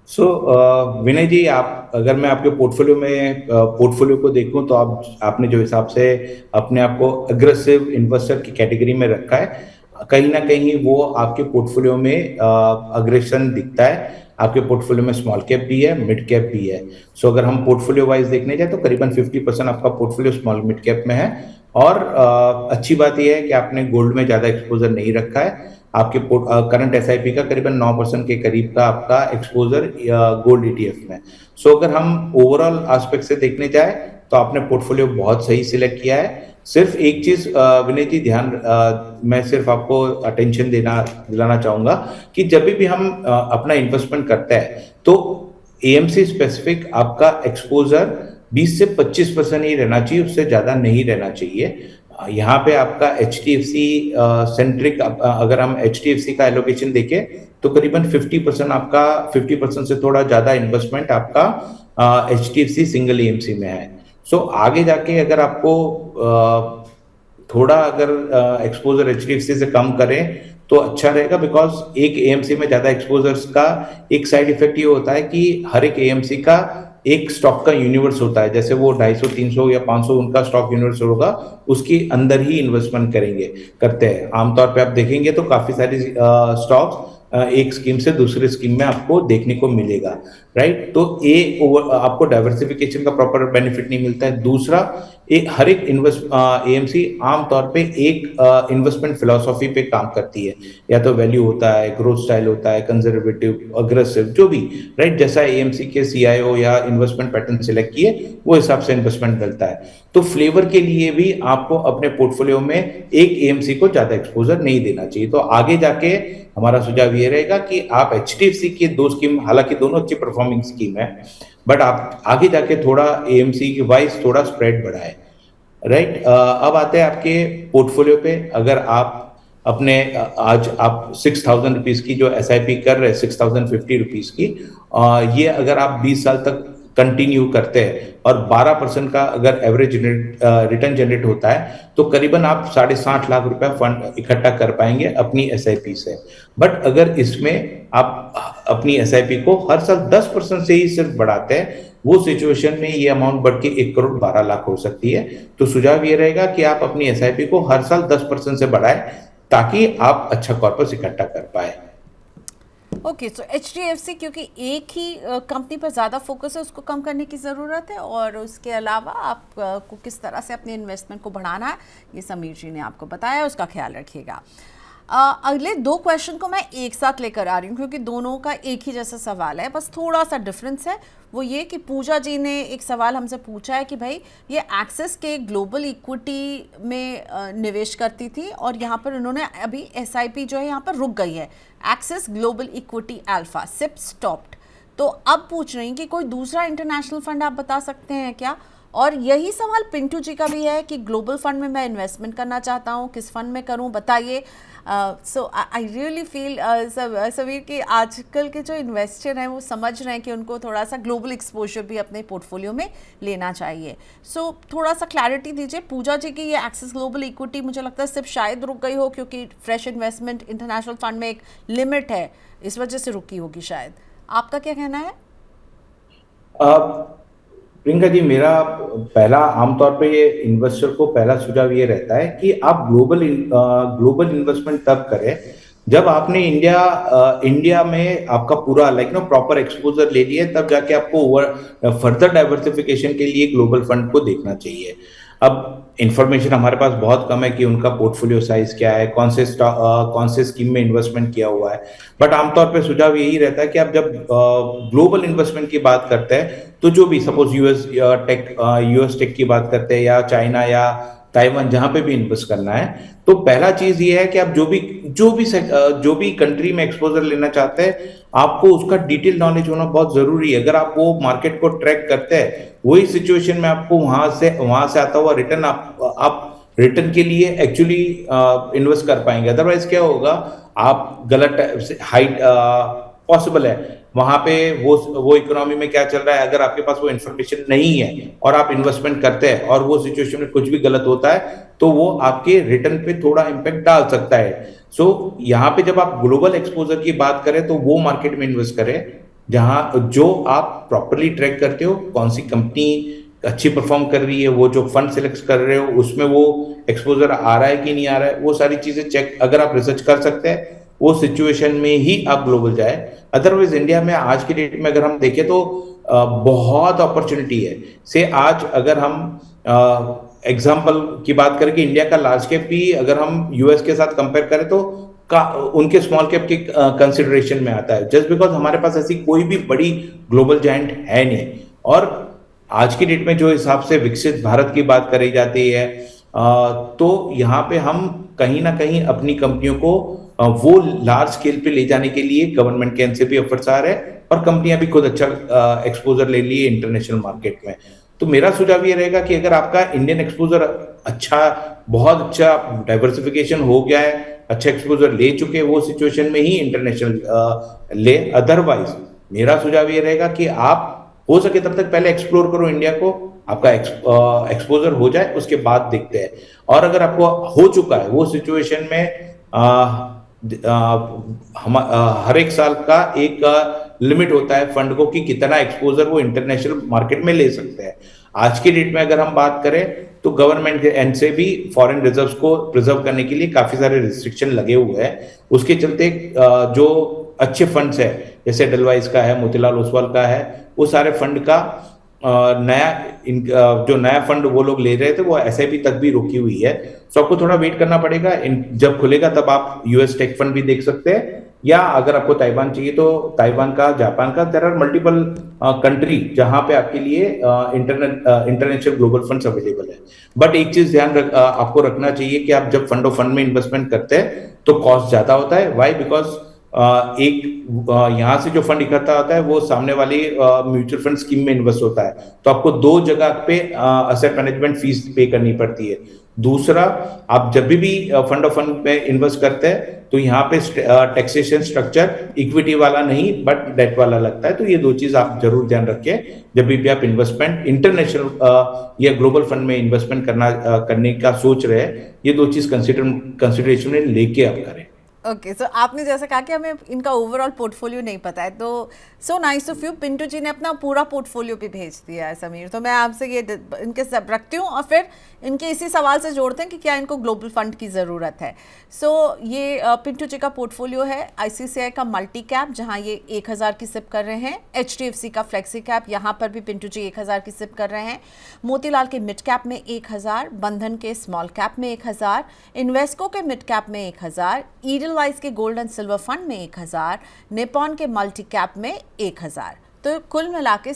विनय जी, आप अगर मैं आपके पोर्टफोलियो को देखूं तो आपने जो हिसाब से अपने आप को अग्रेसिव इन्वेस्टर की कैटेगरी में रखा है, कहीं ना कहीं वो आपके पोर्टफोलियो में अग्रेशन दिखता है। आपके पोर्टफोलियो में स्मॉल कैप भी है, मिड कैप भी है। सो अगर हम पोर्टफोलियो वाइज देखने जाए तो करीबन 50% आपका पोर्टफोलियो स्मॉल मिड कैप में है। और अच्छी बात यह है कि आपने गोल्ड में ज्यादा एक्सपोजर नहीं रखा है। आपके करंट एसआईपी का करीबन 9% के करीब का आपका एक्सपोजर गोल्ड ईटीएफ में। सो अगर हम ओवरऑल एस्पेक्ट से देखने जाए तो आपने पोर्टफोलियो बहुत सही सिलेक्ट किया है। सिर्फ एक चीज विनय जी मैं सिर्फ आपको अटेंशन दिलाना चाहूंगा कि जब भी हम अपना इन्वेस्टमेंट करते हैं तो एएमसी स्पेसिफिक आपका एक्सपोजर 20 से 25% ही रहना चाहिए, उससे ज्यादा नहीं रहना चाहिए। यहाँ पे आपका एचडीएफसी सेंट्रिक, अगर हम एचडीएफसी का एलोकेशन देखें तो करीबन 50% से थोड़ा ज्यादा इन्वेस्टमेंट आपका एचडीएफसी सिंगल एएमसी में है। सो आगे जाके अगर आपको थोड़ा अगर एक्सपोजर एचडीएफसी से कम करें तो अच्छा रहेगा, बिकॉज एक एएमसी में ज्यादा एक्सपोजर्स का एक साइड इफेक्ट ये होता है कि हर एक एएमसी का एक स्टॉक का यूनिवर्स होता है। जैसे वो 250, 300 या 500 उनका स्टॉक यूनिवर्स होगा, उसके अंदर ही इन्वेस्टमेंट करते हैं। आमतौर पे आप देखेंगे तो काफी सारी स्टॉक्स एक स्कीम से दूसरे स्कीम में आपको देखने को मिलेगा, राइट। तो आपको डाइवर्सिफिकेशन का प्रॉपर बेनिफिट नहीं मिलता है। दूसरा, हर एक एएमसी आमतौर पे एक इन्वेस्टमेंट फिलॉसफी पे काम करती है, या तो वैल्यू होता है, ग्रोथ स्टाइल होता है, कंजर्वेटिव, अग्रेसिव, जो भी, राइट। जैसा एएमसी के सीआईओ या इन्वेस्टमेंट पैटर्न सिलेक्ट किए वो हिसाब से इन्वेस्टमेंट मिलता है। तो फ्लेवर के लिए भी आपको अपने पोर्टफोलियो में एक एएमसी को ज्यादा एक्सपोजर नहीं देना चाहिए। तो आगे जाके हमारा सुझाव ये रहेगा कि आप एचडीएफसी की 2 स्कीम, हालांकि दोनों अच्छी परफॉर्मिंग स्कीम है, बट आप आगे जाके थोड़ा एएमसी की वाइज थोड़ा स्प्रेड बढ़ाए, राइट। अब आते हैं आपके पोर्टफोलियो पे। अगर आप अपने आज आप 6,000 रुपीज की जो एसआईपी कर रहे हैं, 6,050 रुपीज की, ये अगर आप 20 साल तक कंटिन्यू करते हैं और 12% का अगर एवरेज रिटर्न जनरेट होता है तो करीबन आप 60.5 लाख रुपया फंड इकट्ठा कर पाएंगे अपनी एसआईपी से। बट अगर इसमें आप अपनी एसआईपी को हर साल 10% से ही सिर्फ बढ़ाते हैं, वो सिचुएशन में ये अमाउंट बढ़ के 1 करोड़ 12 लाख हो सकती है। तो सुझाव ये रहेगा कि आप अपनी एसआईपी को हर साल 10% से बढ़ाएं ताकि आप अच्छा कॉर्पस इकट्ठा कर पाए। ओके, सो एचडीएफसी क्योंकि एक ही कंपनी पर ज़्यादा फोकस है, उसको कम करने की ज़रूरत है, और उसके अलावा आपको किस तरह से अपने इन्वेस्टमेंट को बढ़ाना है ये समीर जी ने आपको बताया, उसका ख्याल रखिएगा। अगले 2 क्वेश्चन को मैं एक साथ लेकर आ रही हूँ क्योंकि दोनों का एक ही जैसा सवाल है, बस थोड़ा सा डिफरेंस है। वो ये कि पूजा जी ने एक सवाल हमसे पूछा है कि भाई ये एक्सिस के ग्लोबल इक्विटी में निवेश करती थी और यहाँ पर उन्होंने अभी एसआईपी जो है यहाँ पर रुक गई है, Axis global equity alpha, SIP stopped. तो अब पूछ रही हैं कि कोई दूसरा इंटरनेशनल फंड आप बता सकते हैं क्या, और यही सवाल पिंटू जी का भी है कि ग्लोबल फंड में मैं इन्वेस्टमेंट करना चाहता हूँ, किस फंड में करूँ, बताइए। सो आई रियली फील समीर कि आजकल के जो इन्वेस्टर हैं वो समझ रहे हैं कि उनको थोड़ा सा ग्लोबल एक्सपोजर भी अपने पोर्टफोलियो में लेना चाहिए। सो थोड़ा सा क्लैरिटी दीजिए। पूजा जी की ये एक्सेस ग्लोबल इक्विटी मुझे लगता है सिर्फ शायद रुक गई हो क्योंकि फ्रेश इन्वेस्टमेंट इंटरनेशनल फंड में एक लिमिट है, इस वजह से रुकी होगी शायद। आपका क्या कहना है? प्रियंका जी, मेरा पहला आमतौर पे ये इन्वेस्टर को पहला सुझाव ये रहता है कि आप ग्लोबल इन्वेस्टमेंट तब करें जब आपने इंडिया में आपका पूरा प्रॉपर एक्सपोजर ले लिया, तब जाके आपको फर्दर डाइवर्सिफिकेशन के लिए ग्लोबल फंड को देखना चाहिए। अब इंफॉर्मेशन हमारे पास बहुत कम है कि उनका पोर्टफोलियो साइज क्या है, कौन से स्कीम में इन्वेस्टमेंट किया हुआ है। बट आमतौर पे सुझाव यही रहता है कि आप जब ग्लोबल इन्वेस्टमेंट की बात करते हैं तो जो भी सपोज यूएस टेक की बात करते हैं या चाइना या ताइवान, जहां पे भी इन्वेस्ट करना है, तो पहला चीज ये है कि आप जो भी कंट्री में एक्सपोजर लेना चाहते हैं, आपको उसका डिटेल नॉलेज होना बहुत जरूरी है। अगर आप वो मार्केट को ट्रैक करते हैं, वही सिचुएशन में आपको वहां से आता हुआ रिटर्न आप रिटर्न के लिए एक्चुअली इन्वेस्ट कर पाएंगे। अदरवाइज क्या होगा, आप गलत हाइट पॉसिबल है वहां पे वो इकोनॉमी में क्या चल रहा है, अगर आपके पास वो इन्फॉर्मेशन नहीं है और आप इन्वेस्टमेंट करते हैं और वो सिचुएशन में कुछ भी गलत होता है, तो वो आपके रिटर्न पे थोड़ा इम्पैक्ट डाल सकता है। सो यहाँ पे जब आप ग्लोबल एक्सपोजर की बात करें तो वो मार्केट में इन्वेस्ट करें जहां जो आप प्रॉपरली ट्रैक करते हो, कौन सी कंपनी अच्छी परफॉर्म कर रही है, वो जो फंड सिलेक्ट कर रहे हो उसमें वो एक्सपोजर आ रहा है कि नहीं आ रहा है, वो सारी चीजें चेक अगर आप रिसर्च कर सकते हैं, वो सिचुएशन में ही आप ग्लोबल जाए। अदरवाइज इंडिया में आज की डेट में अगर हम देखें तो बहुत अपॉर्चुनिटी है। से आज अगर हम एग्जांपल की बात करें कि इंडिया का लार्ज कैप भी अगर हम यूएस के साथ कंपेयर करें तो उनके स्मॉल कैप के कंसिडरेशन में आता है, जस्ट बिकॉज हमारे पास ऐसी कोई भी बड़ी ग्लोबल जायंट है नहीं। और आज की डेट में जो हिसाब से विकसित भारत की बात करी जाती है, तो यहाँ पे हम कहीं ना कहीं अपनी कंपनियों को वो लार्ज स्केल पे ले जाने के लिए गवर्नमेंट के एंड से भी एफर्ट्स आ रहे हैं और कंपनियां भी खुद अच्छा एक्सपोजर ले लिए इंटरनेशनल मार्केट में। तो मेरा सुझाव ये रहेगा कि अगर आपका इंडियन एक्सपोजर अच्छा, बहुत अच्छा डाइवर्सिफिकेशन हो गया है, अच्छा एक्सपोजर ले चुके हैं, वो सिचुएशन में ही इंटरनेशनल ले। अदरवाइज मेरा सुझाव ये रहेगा कि आप हो सके तब तक पहले एक्सप्लोर करो इंडिया को, आपका एक्सपोजर हो जाए, उसके बाद देखते हैं। और अगर आपको हो चुका है वो सिचुएशन में हर एक साल का एक लिमिट होता है फंड को कि कितना एक्सपोजर वो इंटरनेशनल मार्केट में ले सकते हैं। आज की डेट में अगर हम बात करें तो गवर्नमेंट के एंड से भी फॉरेन रिजर्व्स को प्रिजर्व करने के लिए काफी सारे रिस्ट्रिक्शन लगे हुए हैं। उसके चलते जो अच्छे फंड्स है, जैसे एडलवाइस का है, मोतीलाल ओसवाल का है, वो सारे फंड का जो नया फंड वो लोग ले रहे थे वो एसआईपी तक भी रुकी हुई है। सो आपको थोड़ा वेट करना पड़ेगा, जब खुलेगा तब आप यूएस टेक फंड भी देख सकते हैं, या अगर आपको ताइवान चाहिए तो ताइवान का, जापान का, देयर आर मल्टीपल कंट्री जहां पे आपके लिए इंटरनेशनल ग्लोबल फंड्स अवेलेबल है। बट एक चीज आपको रखना चाहिए कि आप जब फंड ऑफ फंड में इन्वेस्टमेंट करते हैं तो कॉस्ट ज्यादा होता है। वाई? बिकॉज यहाँ से जो फंड इकट्ठा होता है वो सामने वाली म्यूचुअल फंड स्कीम में इन्वेस्ट होता है, तो आपको दो जगह पे असेट मैनेजमेंट फीस पे करनी पड़ती है। दूसरा, आप जब भी फंड ऑफ फंड में इन्वेस्ट करते हैं तो यहाँ पे टैक्सेशन स्ट्रक्चर इक्विटी वाला नहीं बट डेट वाला लगता है। तो ये दो चीज आप जरूर ध्यान रखें जब भी आप इन्वेस्टमेंट इंटरनेशनल या ग्लोबल फंड में इन्वेस्टमेंट करने का सोच रहे हैं, ये दो चीज कंसिडरेशन में लेके आप करें। ओके, सो आपने जैसे कहा कि हमें इनका ओवरऑल पोर्टफोलियो नहीं पता है, तो so nice of you, Pintu ji ने अपना पूरा पोर्टफोलियो भी भेज दिया है समीर। तो मैं आपसे ये इनके सब रखती हूँ और फिर इनके इसी सवाल से जोड़ते हैं कि क्या इनको ग्लोबल फंड की ज़रूरत है। सो ये पिंटू जी का पोर्टफोलियो है आईसीसीआई का मल्टी कैप, जहाँ ये 1000 की सिप कर रहे हैं, एचडीएफसी का फ्लेक्सी कैप, यहाँ पर भी पिंटू जी 1000 की सिप कर रहे हैं, मोतीलाल के मिड कैप में 1000, बंधन के स्मॉल कैप में 1000, इन्वेस्को के मिड कैप में 1000, ईडलवाइज के गोल्ड एंड सिल्वर फंड में 1000, निपॉन के मल्टी कैप में 1000। तो कुल मिला के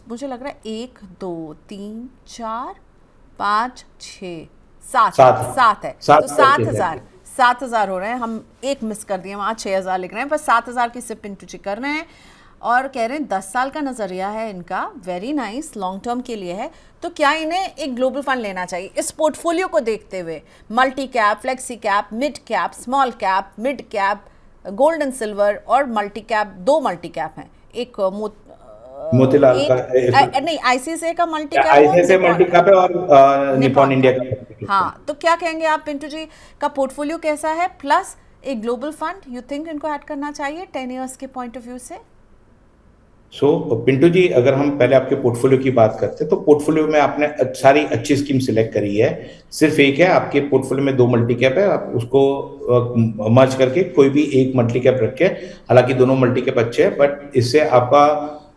मुझे लग रहा है 1 2 3 4 5 6 7 है, तो 7000 हो रहे हैं। हम एक मिस कर दिए, वहाँ 6000 लिख रहे हैं, पर 7000 की सिप पिंटू जी कर रहे हैं। और कह रहे हैं 10 साल का नज़रिया है इनका, वेरी नाइस, लॉन्ग टर्म के लिए है। तो क्या इन्हें एक ग्लोबल फंड लेना चाहिए इस पोर्टफोलियो को देखते हुए? Multi cap, flexi cap, mid cap, small cap, mid cap, gold and silver और मल्टी कैप, 2 मल्टी कैप हैं। एक मोतीलाल का नहीं, आईसीआईसीआई का multi cap ICICI multi cap है और निपॉन इंडिया का मल्टी कैप। हाँ, तो क्या कहेंगे आप पिंटू जी का पोर्टफोलियो कैसा है, प्लस एक ग्लोबल फंड यू थिंक इनको ऐड करना चाहिए 10 इयर्स के पॉइंट ऑफ व्यू से? पिंटू जी, अगर हम पहले आपके पोर्टफोलियो की बात करते हैं तो पोर्टफोलियो में आपने सारी अच्छी स्कीम सिलेक्ट करी है। सिर्फ एक है आपके पोर्टफोलियो में 2 मल्टी कैप है, आप उसको मर्ज करके कोई भी एक मल्टी कैप रख के, हालांकि दोनों मल्टी कैप अच्छे हैं बट इससे आपका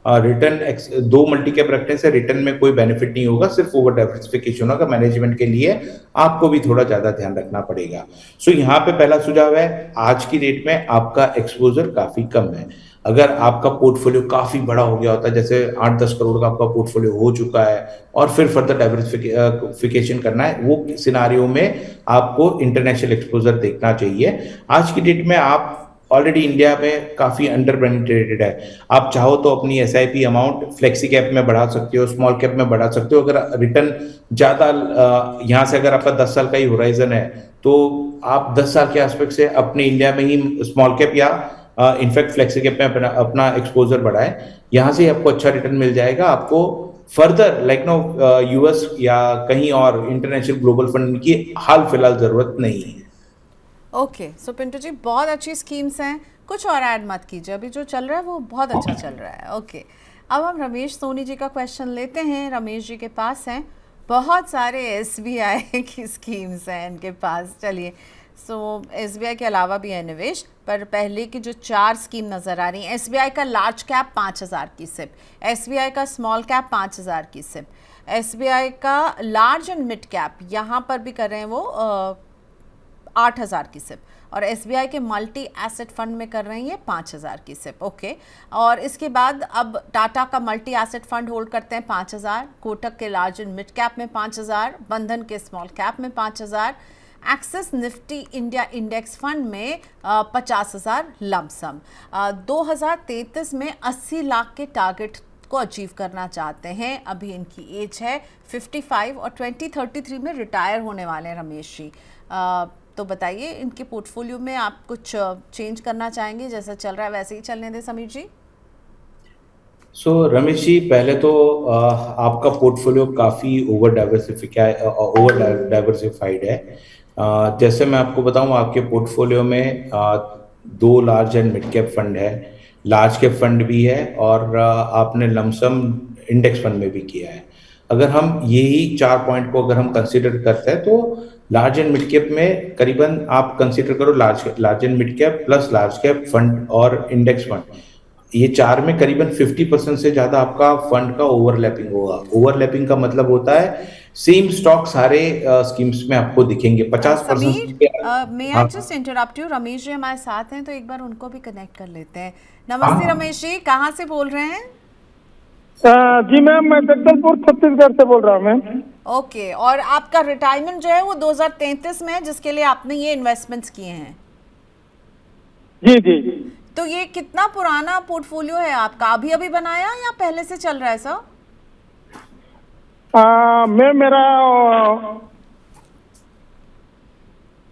रिटर्न 2 मल्टी कैप रखने से रिटर्न में कोई बेनिफिट नहीं होगा, सिर्फ ओवर डाइवर्सिफिकेशन होगा। मैनेजमेंट के लिए आपको भी थोड़ा ज्यादा ध्यान रखना पड़ेगा। यहाँ पे पहला सुझाव है, आज की डेट में आपका एक्सपोजर काफी कम है। अगर आपका पोर्टफोलियो काफी बड़ा हो गया होता है, जैसे 8-10 करोड़ का आपका पोर्टफोलियो हो चुका है और फिर फर्दर डाइवर्सिफिकेशन करना है, वो सिनारियो में आपको इंटरनेशनल एक्सपोजर देखना चाहिए। आज की डेट में आप ऑलरेडी इंडिया में काफी अंडर पेनिट्रेटेड है। आप चाहो तो अपनी एसआईपी अमाउंट फ्लेक्सी कैप में बढ़ा सकते हो, स्मॉल कैप में बढ़ा सकते हो। अगर रिटर्न ज्यादा यहाँ से अगर आपका 10 साल का ही होराइजन है तो आप 10 साल के एस्पेक्ट से अपने इंडिया में ही स्मॉल कैप या इनफैक्ट फ्लेक्सी कैप में अपना एक्सपोजर बढ़ाए, यहाँ से आपको अच्छा रिटर्न मिल जाएगा। आपको फर्दर लाइक नो यूएस या कहीं और इंटरनेशनल ग्लोबल फंड की हाल फिलहाल जरूरत नहीं है। ओके, सो पिंटू जी बहुत अच्छी स्कीम्स हैं, कुछ और ऐड मत कीजिए, अभी जो चल रहा है वो बहुत अच्छा चल रहा है। ओके, अब हम रमेश सोनी जी का क्वेश्चन लेते हैं। रमेश जी के पास हैं बहुत सारे एसबीआई की स्कीम्स हैं इनके पास। चलिए, सो एसबीआई के अलावा भी है निवेश, पर पहले की जो 4 स्कीम नज़र आ रही हैं, एसबीआई का लार्ज कैप 5000 की सिप, एसबीआई का स्मॉल कैप 5000 की सिप, एसबीआई का लार्ज एंड मिड कैप यहाँ पर भी कर रहे हैं वो 8000 की सिप, और एसबीआई के मल्टी एसेट फंड में कर रहे हैं ये 5000 की सिप। ओके, और इसके बाद अब टाटा का मल्टी एसेट फंड होल्ड करते हैं 5000, कोटक के लार्ज एंड मिड कैप में 5000, बंधन के स्मॉल कैप में 5000, axis Nifty India index fund में 50,000 लमसम। 2033 में 80 लाख के टारगेट को अचीव करना चाहते हैं। अभी इनकी एज है 55 और 2033 में रिटायर होने वाले हैं रमेश जी। तो बताइए, इनके पोर्टफोलियो में आप कुछ चेंज करना चाहेंगे? जैसा चल रहा है वैसे ही चलने दें समीर जी। रमेश जी, पहले तो आपका पोर्टफोलियो काफी ओवर डाइवर्सिफाइड है। जैसे मैं आपको बताऊं, आपके पोर्टफोलियो में 2 large and mid cap fund है, लार्ज कैप फंड भी है और आपने लमसम इंडेक्स फंड में भी किया है। अगर हम यही 4 पॉइंट को अगर हम कंसीडर करते हैं तो लार्ज एंड मिड कैप में करीबन आप कंसीडर करो large and mid cap plus large cap fund और इंडेक्स फंड, ये 4 में करीबन 50% से ज्यादा आपका फंड का ओवरलैपिंग होगा। ओवरलैपिंग का मतलब होता है सेम स्टॉक सारे स्कीम्स में आपको दिखेंगे 50%। मैं I just interrupt you, Ramesh ji हमारे साथ हैं तो एक बार उनको भी कनेक्ट कर लेते हैं। नमस्ते रमेश जी, कहाँ से बोल रहे हैं? जी मैम, मैं जगदलपुर छत्तीसगढ़ से बोल रहा हूँ मैम। ओके, और आपका रिटायरमेंट जो है वो 2033 में है, जिसके लिए आपने ये इन्वेस्टमेंट्स किए हैं? जी जी। तो ये कितना पुराना पोर्टफोलियो है आपका, अभी अभी बनाया या पहले से चल रहा है सर? मैं मेरा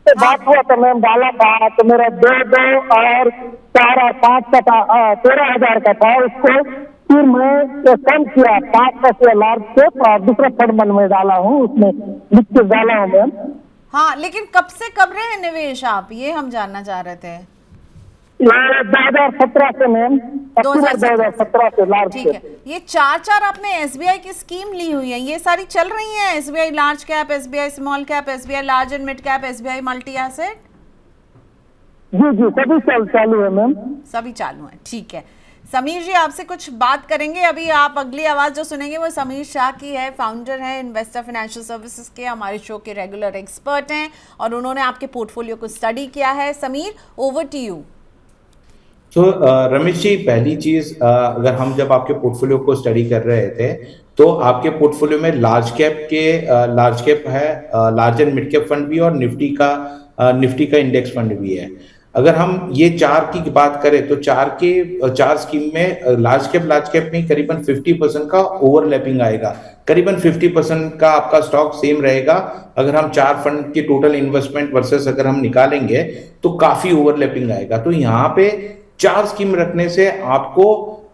बात हुआ था मैम, डाला था तो मेरा 2 और 4 और 5 का था, 13,000 का था। उसको फिर मैं कम किया 5 का से लार्ज से और दूसरा फंड में डाला हूँ, उसमें लिख के डाला हूँ मैम। हाँ, लेकिन कब से कर रहे हैं निवेश आप, ये हम जानना चाह रहे थे। ये 2017 से मैम, 2017 से लार्ज। ठीक है, ये 4 आपने एसबीआई की स्कीम ली हुई है, ये सारी चल रही हैं? SBI large cap, SBI small cap, SBI large and mid cap, SBI multi asset? जी जी, सभी चालू है मैम, सभी चालू है। ठीक है समीर जी, आपसे कुछ बात करेंगे। अभी आप अगली आवाज़ जो सुनेंगे वो समीर शाह की है, फाउंडर है इन्वेस्टर फाइनेंशियल सर्विसेज के, हमारे शो के रेगुलर एक्सपर्ट हैं और उन्होंने आपके पोर्टफोलियो को स्टडी किया है। Samir, over to you. तो रमेश जी, पहली चीज, अगर हम जब आपके पोर्टफोलियो को स्टडी कर रहे थे तो आपके पोर्टफोलियो में लार्ज कैप है, large and mid cap fund भी और निफ्टी का इंडेक्स फंड भी है। अगर हम ये 4 की बात करें तो 4 स्कीम में लार्ज कैप में करीबन 50% का ओवरलैपिंग आएगा, करीबन 50% का आपका स्टॉक सेम रहेगा। अगर हम 4 फंड के टोटल इन्वेस्टमेंट वर्सेस अगर हम निकालेंगे तो काफी ओवरलैपिंग आएगा। तो यहाँ पे 4 स्कीम रखने से आपको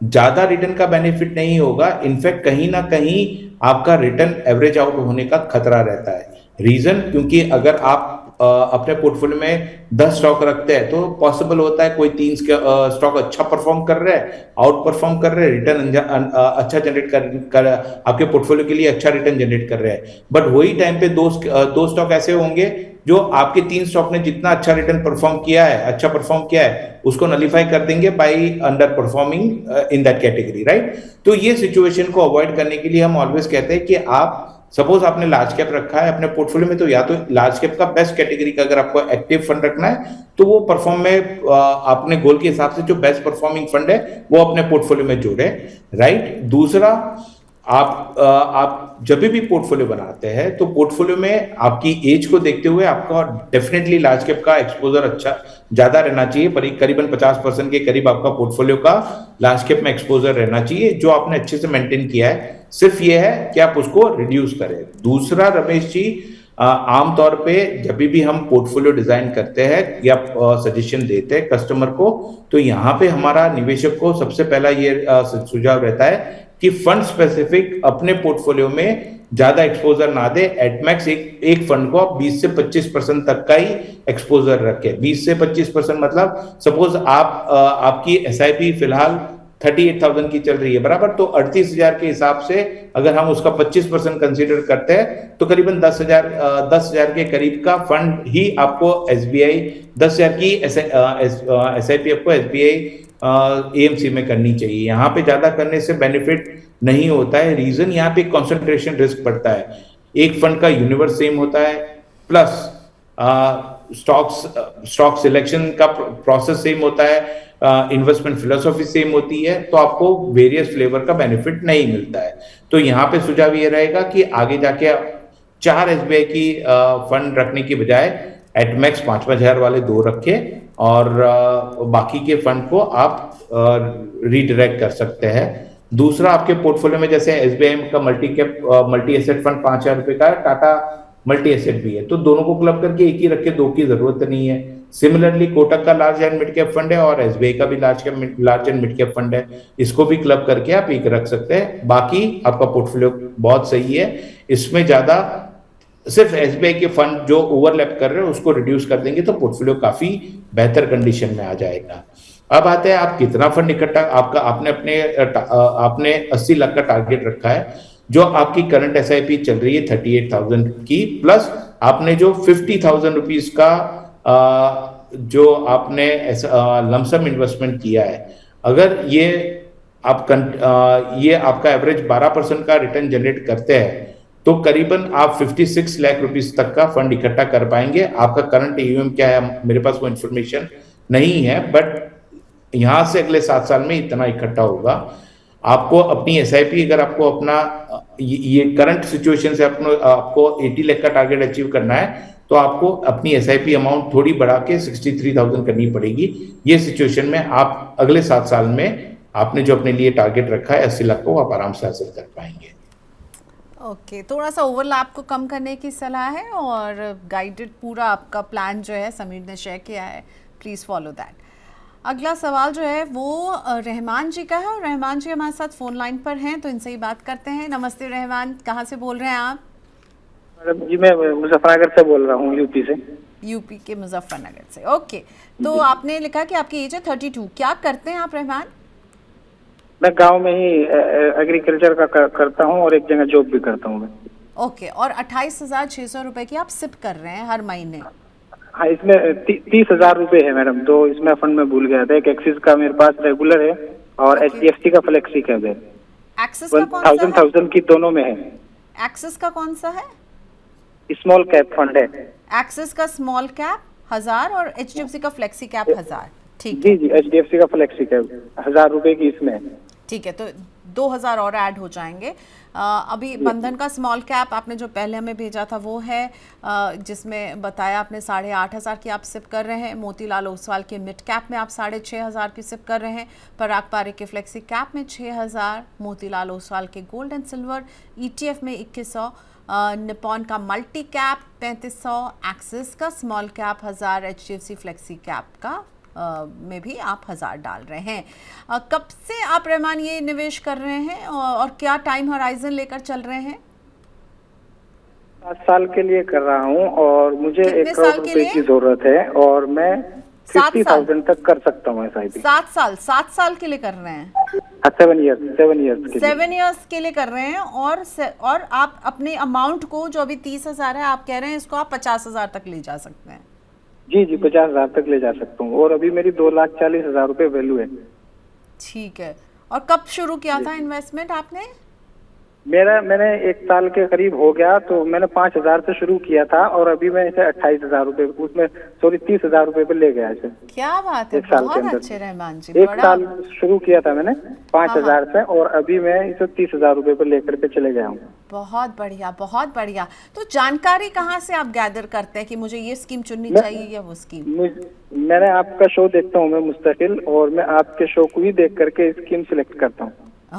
ज्यादा रिटर्न का बेनिफिट नहीं होगा, इनफैक्ट कहीं ना कहीं आपका रिटर्न एवरेज आउट होने का खतरा रहता है। रीजन, क्योंकि अगर आप अपने पोर्टफोलियो में 10 स्टॉक रखते हैं तो पॉसिबल होता है कोई 3 स्टॉक अच्छा परफॉर्म कर रहे हैं, आउट परफॉर्म कर रहे हैं, रिटर्न अच्छा जनरेट कर आपके पोर्टफोलियो के लिए अच्छा रिटर्न जनरेट कर रहे हैं। बट वही टाइम पे दो स्टॉक ऐसे होंगे जो आपके 3 स्टॉक ने जितना अच्छा रिटर्न परफॉर्म किया है उसको नलिफाई कर देंगे by under performing in that category, right. तो ये सिचुएशन को अवॉइड करने के लिए हम ऑलवेज कहते हैं कि आप सपोज आपने लार्ज कैप रखा है अपने पोर्टफोलियो में, तो या तो लार्ज कैप का बेस्ट कैटेगरी का अगर आपको एक्टिव फंड रखना है तो वो परफॉर्म में अपने गोल के हिसाब से जो बेस्ट परफॉर्मिंग फंड है वो अपने पोर्टफोलियो में जोड़े, राइट। दूसरा, आप जब भी पोर्टफोलियो बनाते हैं तो पोर्टफोलियो में आपकी एज को देखते हुए आपका डेफिनेटली लार्ज कैप का एक्सपोजर अच्छा ज्यादा रहना चाहिए, करीबन 50% के करीब आपका पोर्टफोलियो का लार्ज कैप में एक्सपोजर रहना चाहिए, जो आपने अच्छे से मेंटेन किया है। सिर्फ ये है कि आप उसको रिड्यूस करें। दूसरा रमेश जी, आमतौर पे जब भी हम पोर्टफोलियो डिजाइन करते हैं या सजेशन देते हैं कस्टमर को, तो यहाँ पे हमारा निवेशक को सबसे पहला ये सुझाव रहता है कि फंड स्पेसिफिक अपने पोर्टफोलियो में ज्यादा एक्सपोजर ना दे। एटमैक्स एक फंड को आप 20 से 25% तक का ही एक्सपोजर रखे। 20 से 25% मतलब सपोज आपकी एसआईपी फिलहाल 38,000 की चल रही है, बराबर, तो 38,000 के हिसाब से अगर हम उसका 25% कंसीडर करते हैं तो करीबन 10,000 के करीब का फंड ही आपको एसबीआई 10,000 की एसआईपी आपको एसबीआई एएमसी में करनी चाहिए। यहाँ पे ज्यादा करने से बेनिफिट नहीं होता है। रीजन, यहाँ पे कंसंट्रेशन रिस्क बढ़ता है। एक फंड का यूनिवर्स सेम होता है, प्लस स्टॉक सिलेक्शन का प्रोसेस सेम होता है, इन्वेस्टमेंट फिलोसॉफी सेम होती है, तो आपको वेरियस फ्लेवर का बेनिफिट नहीं मिलता है। तो यहाँ पे सुझाव ये रहेगा कि आगे जाके 4 एसबीआई की फंड रखने की बजाय एटमैक्स 5-5 हजार वाले 2 रखे और बाकी के फंड को आप रीडायरेक्ट कर सकते हैं। दूसरा, आपके पोर्टफोलियो में जैसे एसबीआई का मल्टी एसेट फंड 5,000 रुपए का है, टाटा मल्टी एसेट भी है, तो दोनों को क्लब करके एक ही रखे, 2 की जरूरत नहीं है। सिमिलरली कोटक का large and mid cap fund है और एसबीआई का भी large and mid cap fund है, इसको भी क्लब करके आप एक रख सकते हैं। बाकी आपका पोर्टफोलियो बहुत सही है। इसमें ज्यादा सिर्फ एसबीआई के फंड जो ओवरलैप कर रहे हैं उसको रिड्यूस कर देंगे तो पोर्टफोलियो काफी बेहतर कंडीशन में आ जाएगा। अब आते हैं आप कितना फंड इकट्ठा आपने 80 लाख का टारगेट रखा है, जो आपकी करंट एसआईपी चल रही है 38,000 की, प्लस आपने जो 50,000 रुपीज का जो आपने लमसम इन्वेस्टमेंट किया है, अगर ये आपका एवरेज 12% का रिटर्न जनरेट करते हैं तो करीबन आप 56 लाख रुपीस तक का फंड इकट्ठा कर पाएंगे। आपका करंट ईयूएम क्या है मेरे पास वो इन्फॉर्मेशन नहीं है, बट यहां से अगले 7 साल में इतना इकट्ठा होगा। आपको अपनी एसआईपी, अगर आपको अपना ये करंट सिचुएशन से आपको 80 लाख का टारगेट अचीव करना है तो आपको अपनी एसआईपी अमाउंट थोड़ी बढ़ा के 63,000 करनी पड़ेगी। ये सिचुएशन में आप अगले 7 साल में आपने जो अपने लिए टारगेट रखा है 80 लाख को आप आराम से हासिल कर पाएंगे। ओके, थोड़ा सा ओवरलैप को कम करने की सलाह है और गाइडेड पूरा आपका प्लान जो है समीर ने शेयर किया है, प्लीज़ फॉलो दैट। अगला सवाल जो है वो रहमान जी का है और रहमान जी हमारे साथ फ़ोन लाइन पर हैं, तो इनसे ही बात करते हैं। नमस्ते रहमान, कहाँ से बोल रहे हैं आप? मैडम जी, मैं मुजफ्फरनगर से बोल रहा हूँ, यूपी से। यूपी के मुजफ्फरनगर से, ओके। तो आपने लिखा कि आपकी एज है 32, क्या करते हैं आप रहमान? मैं गांव में ही एग्रीकल्चर का करता हूं और एक जगह जॉब भी करता हूं मैं। ओके, और 28,600 रुपए की आप सिप कर रहे हैं हर महीने? हाँ, इसमें 30,000 रुपए है मैडम। तो इसमें फंड में भूल गया था, एक एक्सिस का मेरे पास रेगुलर है और एचडीएफसी का फ्लेक्सी कैप है। एक्सिस का कौन सा है? 1000 की दोनों में है। एक्सिस का कौन सा है? स्मॉल कैप फंड है। एक्सिस का स्मॉल कैप 1000 और एचडीएफसी का फ्लेक्सी कैप 1000। ठीक है जी, एचडीएफसी का फ्लेक्सी कैप 1000 रुपए की इसमें। ठीक है, तो 2,000 और ऐड हो जाएंगे। अभी बंधन का स्मॉल कैप आपने जो पहले हमें भेजा था वो है, जिसमें बताया आपने 8,500 की आप सिप कर रहे हैं। मोतीलाल ओसवाल के मिड कैप में आप 6,500 की सिप कर रहे हैं। पराग पारेख के फ्लेक्सी कैप में 6,000, मोतीलाल ओसवाल के गोल्ड एंड सिल्वर ETF में 2,100, निपॉन का मल्टी कैप 3,500, एक्सिस का small cap 1,000, HDFC flexi cap का में भी आप 1,000 डाल रहे हैं। कब से आप रहमान ये निवेश कर रहे हैं और क्या टाइम होराइजन लेकर चल रहे हैं? 7 साल के लिए कर रहा हूँ और मुझे 1 करोड़ रुपए की जरूरत है और मैं 50,000 तक कर सकता हूँ SIP। 7 साल के लिए कर रहे हैं? 7 ईयर्स के 7 ईयर्स के लिए कर रहे हैं। और आप अपने अमाउंट को जो अभी 30,000 है आप कह रहे हैं इसको आप 50,000 तक ले जा सकते हैं? जी 50,000 तक ले जा सकता हूँ और अभी मेरी 2,40,000 रुपए वैल्यू है। ठीक है। और कब शुरू किया था इन्वेस्टमेंट आपने? मैंने 1 साल के करीब हो गया, तो मैंने 5,000 से शुरू किया था और अभी मैं इसे 28,000 रुपए उसमें 30,000 रुपए पे ले गया इसे। क्या बात है, बहुत अच्छे रहमान जी। 1 साल शुरू किया था मैंने 5,000 से और अभी मैं इसे 30,000 रुपए पे लेकर के चले गया हूँ। बहुत बढ़िया, बहुत बढ़िया। तो जानकारी कहाँ से आप गैदर करते हैं कि मुझे ये स्कीम चुननी चाहिए या वो स्कीम? मैंने आपका शो देखता हूँ मैं मुस्तकिल, और मैं आपके शो को ही देख करके स्कीम सिलेक्ट करता हूँ।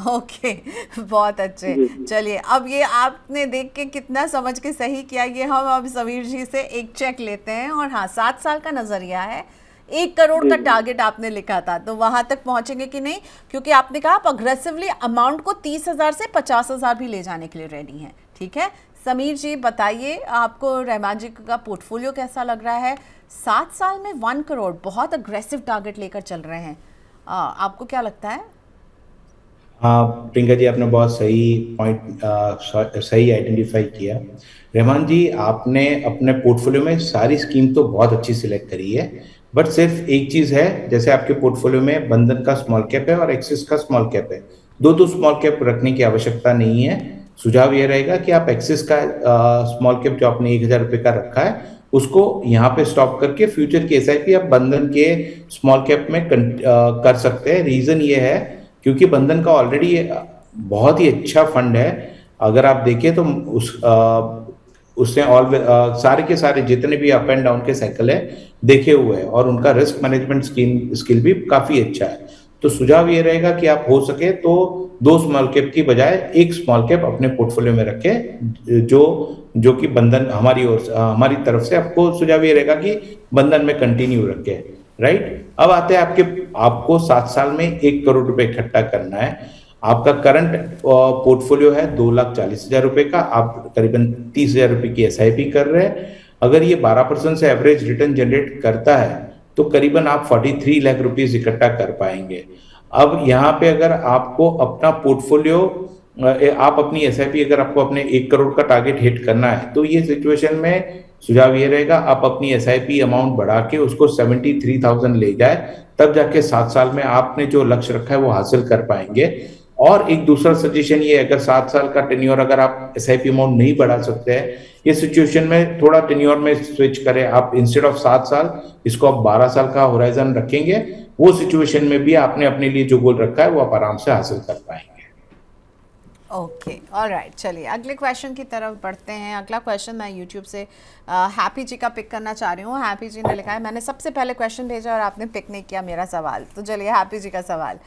ओके बहुत अच्छे। चलिए, अब ये आपने देख के कितना समझ के सही किया, ये हम अब समीर जी से एक चेक लेते हैं। और हाँ, 7 साल का नजरिया है, 1 करोड़ का टारगेट आपने लिखा था, तो वहां तक पहुंचेंगे कि नहीं? क्योंकि आपने कहा आप अग्रेसिवली अमाउंट को 30,000 से 50,000 भी ले जाने के लिए रेडी हैं। ठीक है, समीर जी बताइए आपको रहमान जी का पोर्टफोलियो कैसा लग रहा है? 7 साल में 1 करोड़, बहुत अग्रेसिव टारगेट लेकर चल रहे हैं, आपको क्या लगता है? हाँ प्रियंका जी, आपने बहुत सही पॉइंट सही आइडेंटिफाई किया। रहमान जी, आपने अपने पोर्टफोलियो में सारी स्कीम तो बहुत अच्छी सिलेक्ट करी है, बट सिर्फ एक चीज़ है, जैसे आपके पोर्टफोलियो में बंधन का स्मॉल कैप है और एक्सिस का स्मॉल कैप है, दो स्मॉल कैप रखने की आवश्यकता नहीं है। सुझाव ये रहेगा कि आप एक्सिस का स्मॉल कैप जो आपने 1,000 रुपये का रखा है उसको यहाँ पे स्टॉप करके फ्यूचर की SIP आप बंधन के स्मॉल कैप में कर सकते हैं। रीज़न ये है क्योंकि बंधन का ऑलरेडी बहुत ही अच्छा फंड है। अगर आप देखें तो उसने सारे के सारे जितने भी अप एंड डाउन के साइकिल है देखे हुए हैं और उनका रिस्क मैनेजमेंट स्किल भी काफ़ी अच्छा है। तो सुझाव ये रहेगा कि आप हो सके तो 2 स्मॉल कैप की बजाय 1 स्मॉल कैप अपने पोर्टफोलियो में रखें, जो कि बंधन हमारी तरफ से आपको सुझाव ये रहेगा कि बंधन में कंटिन्यू रखें। राइट, अब आते हैं आपको 7 साल में 1 करोड़ रुपए इकट्ठा करना है। आपका करंट पोर्टफोलियो है 2,40,000 रुपए का, आप करीबन 30,000 रुपए की SIP कर रहे हैं। अगर ये 12% से एवरेज रिटर्न जनरेट करता है तो करीबन आप 43 लाख रुपीज इकट्ठा कर पाएंगे। अब यहाँ पे अगर आपको अपना पोर्टफोलियो आप अपनी SIP अगर आपको अपने 1 करोड़ का टारगेट हिट करना है तो ये सिचुएशन में सुझाव ये रहेगा आप अपनी SIP अमाउंट बढ़ा के उसको 73,000 ले जाए, तब जाके 7 साल में आपने जो लक्ष्य रखा है वो हासिल कर पाएंगे। और एक दूसरा सजेशन ये, अगर 7 साल का टेन्योर अगर आप SIP अमाउंट नहीं बढ़ा सकते हैं, ये सिचुएशन में थोड़ा टेन्योर में स्विच करें। आप इंस्टेड ऑफ 7 साल इसको आप 12 साल का होराइजन रखेंगे, वो सिचुएशन में भी आपने अपने लिए जो गोल रखा है वो आप आराम से हासिल कर पाएंगे। ओके, ऑलराइट, चलिए अगले क्वेश्चन की तरफ बढ़ते हैं। अगला क्वेश्चन मैं यूट्यूब से हैप्पी जी का पिक करना चाह रही हूँ। हैप्पी जी ने लिखा है, मैंने सबसे पहले क्वेश्चन भेजा और आपने पिक नहीं किया मेरा सवाल, तो चलिए हैप्पी जी का सवाल।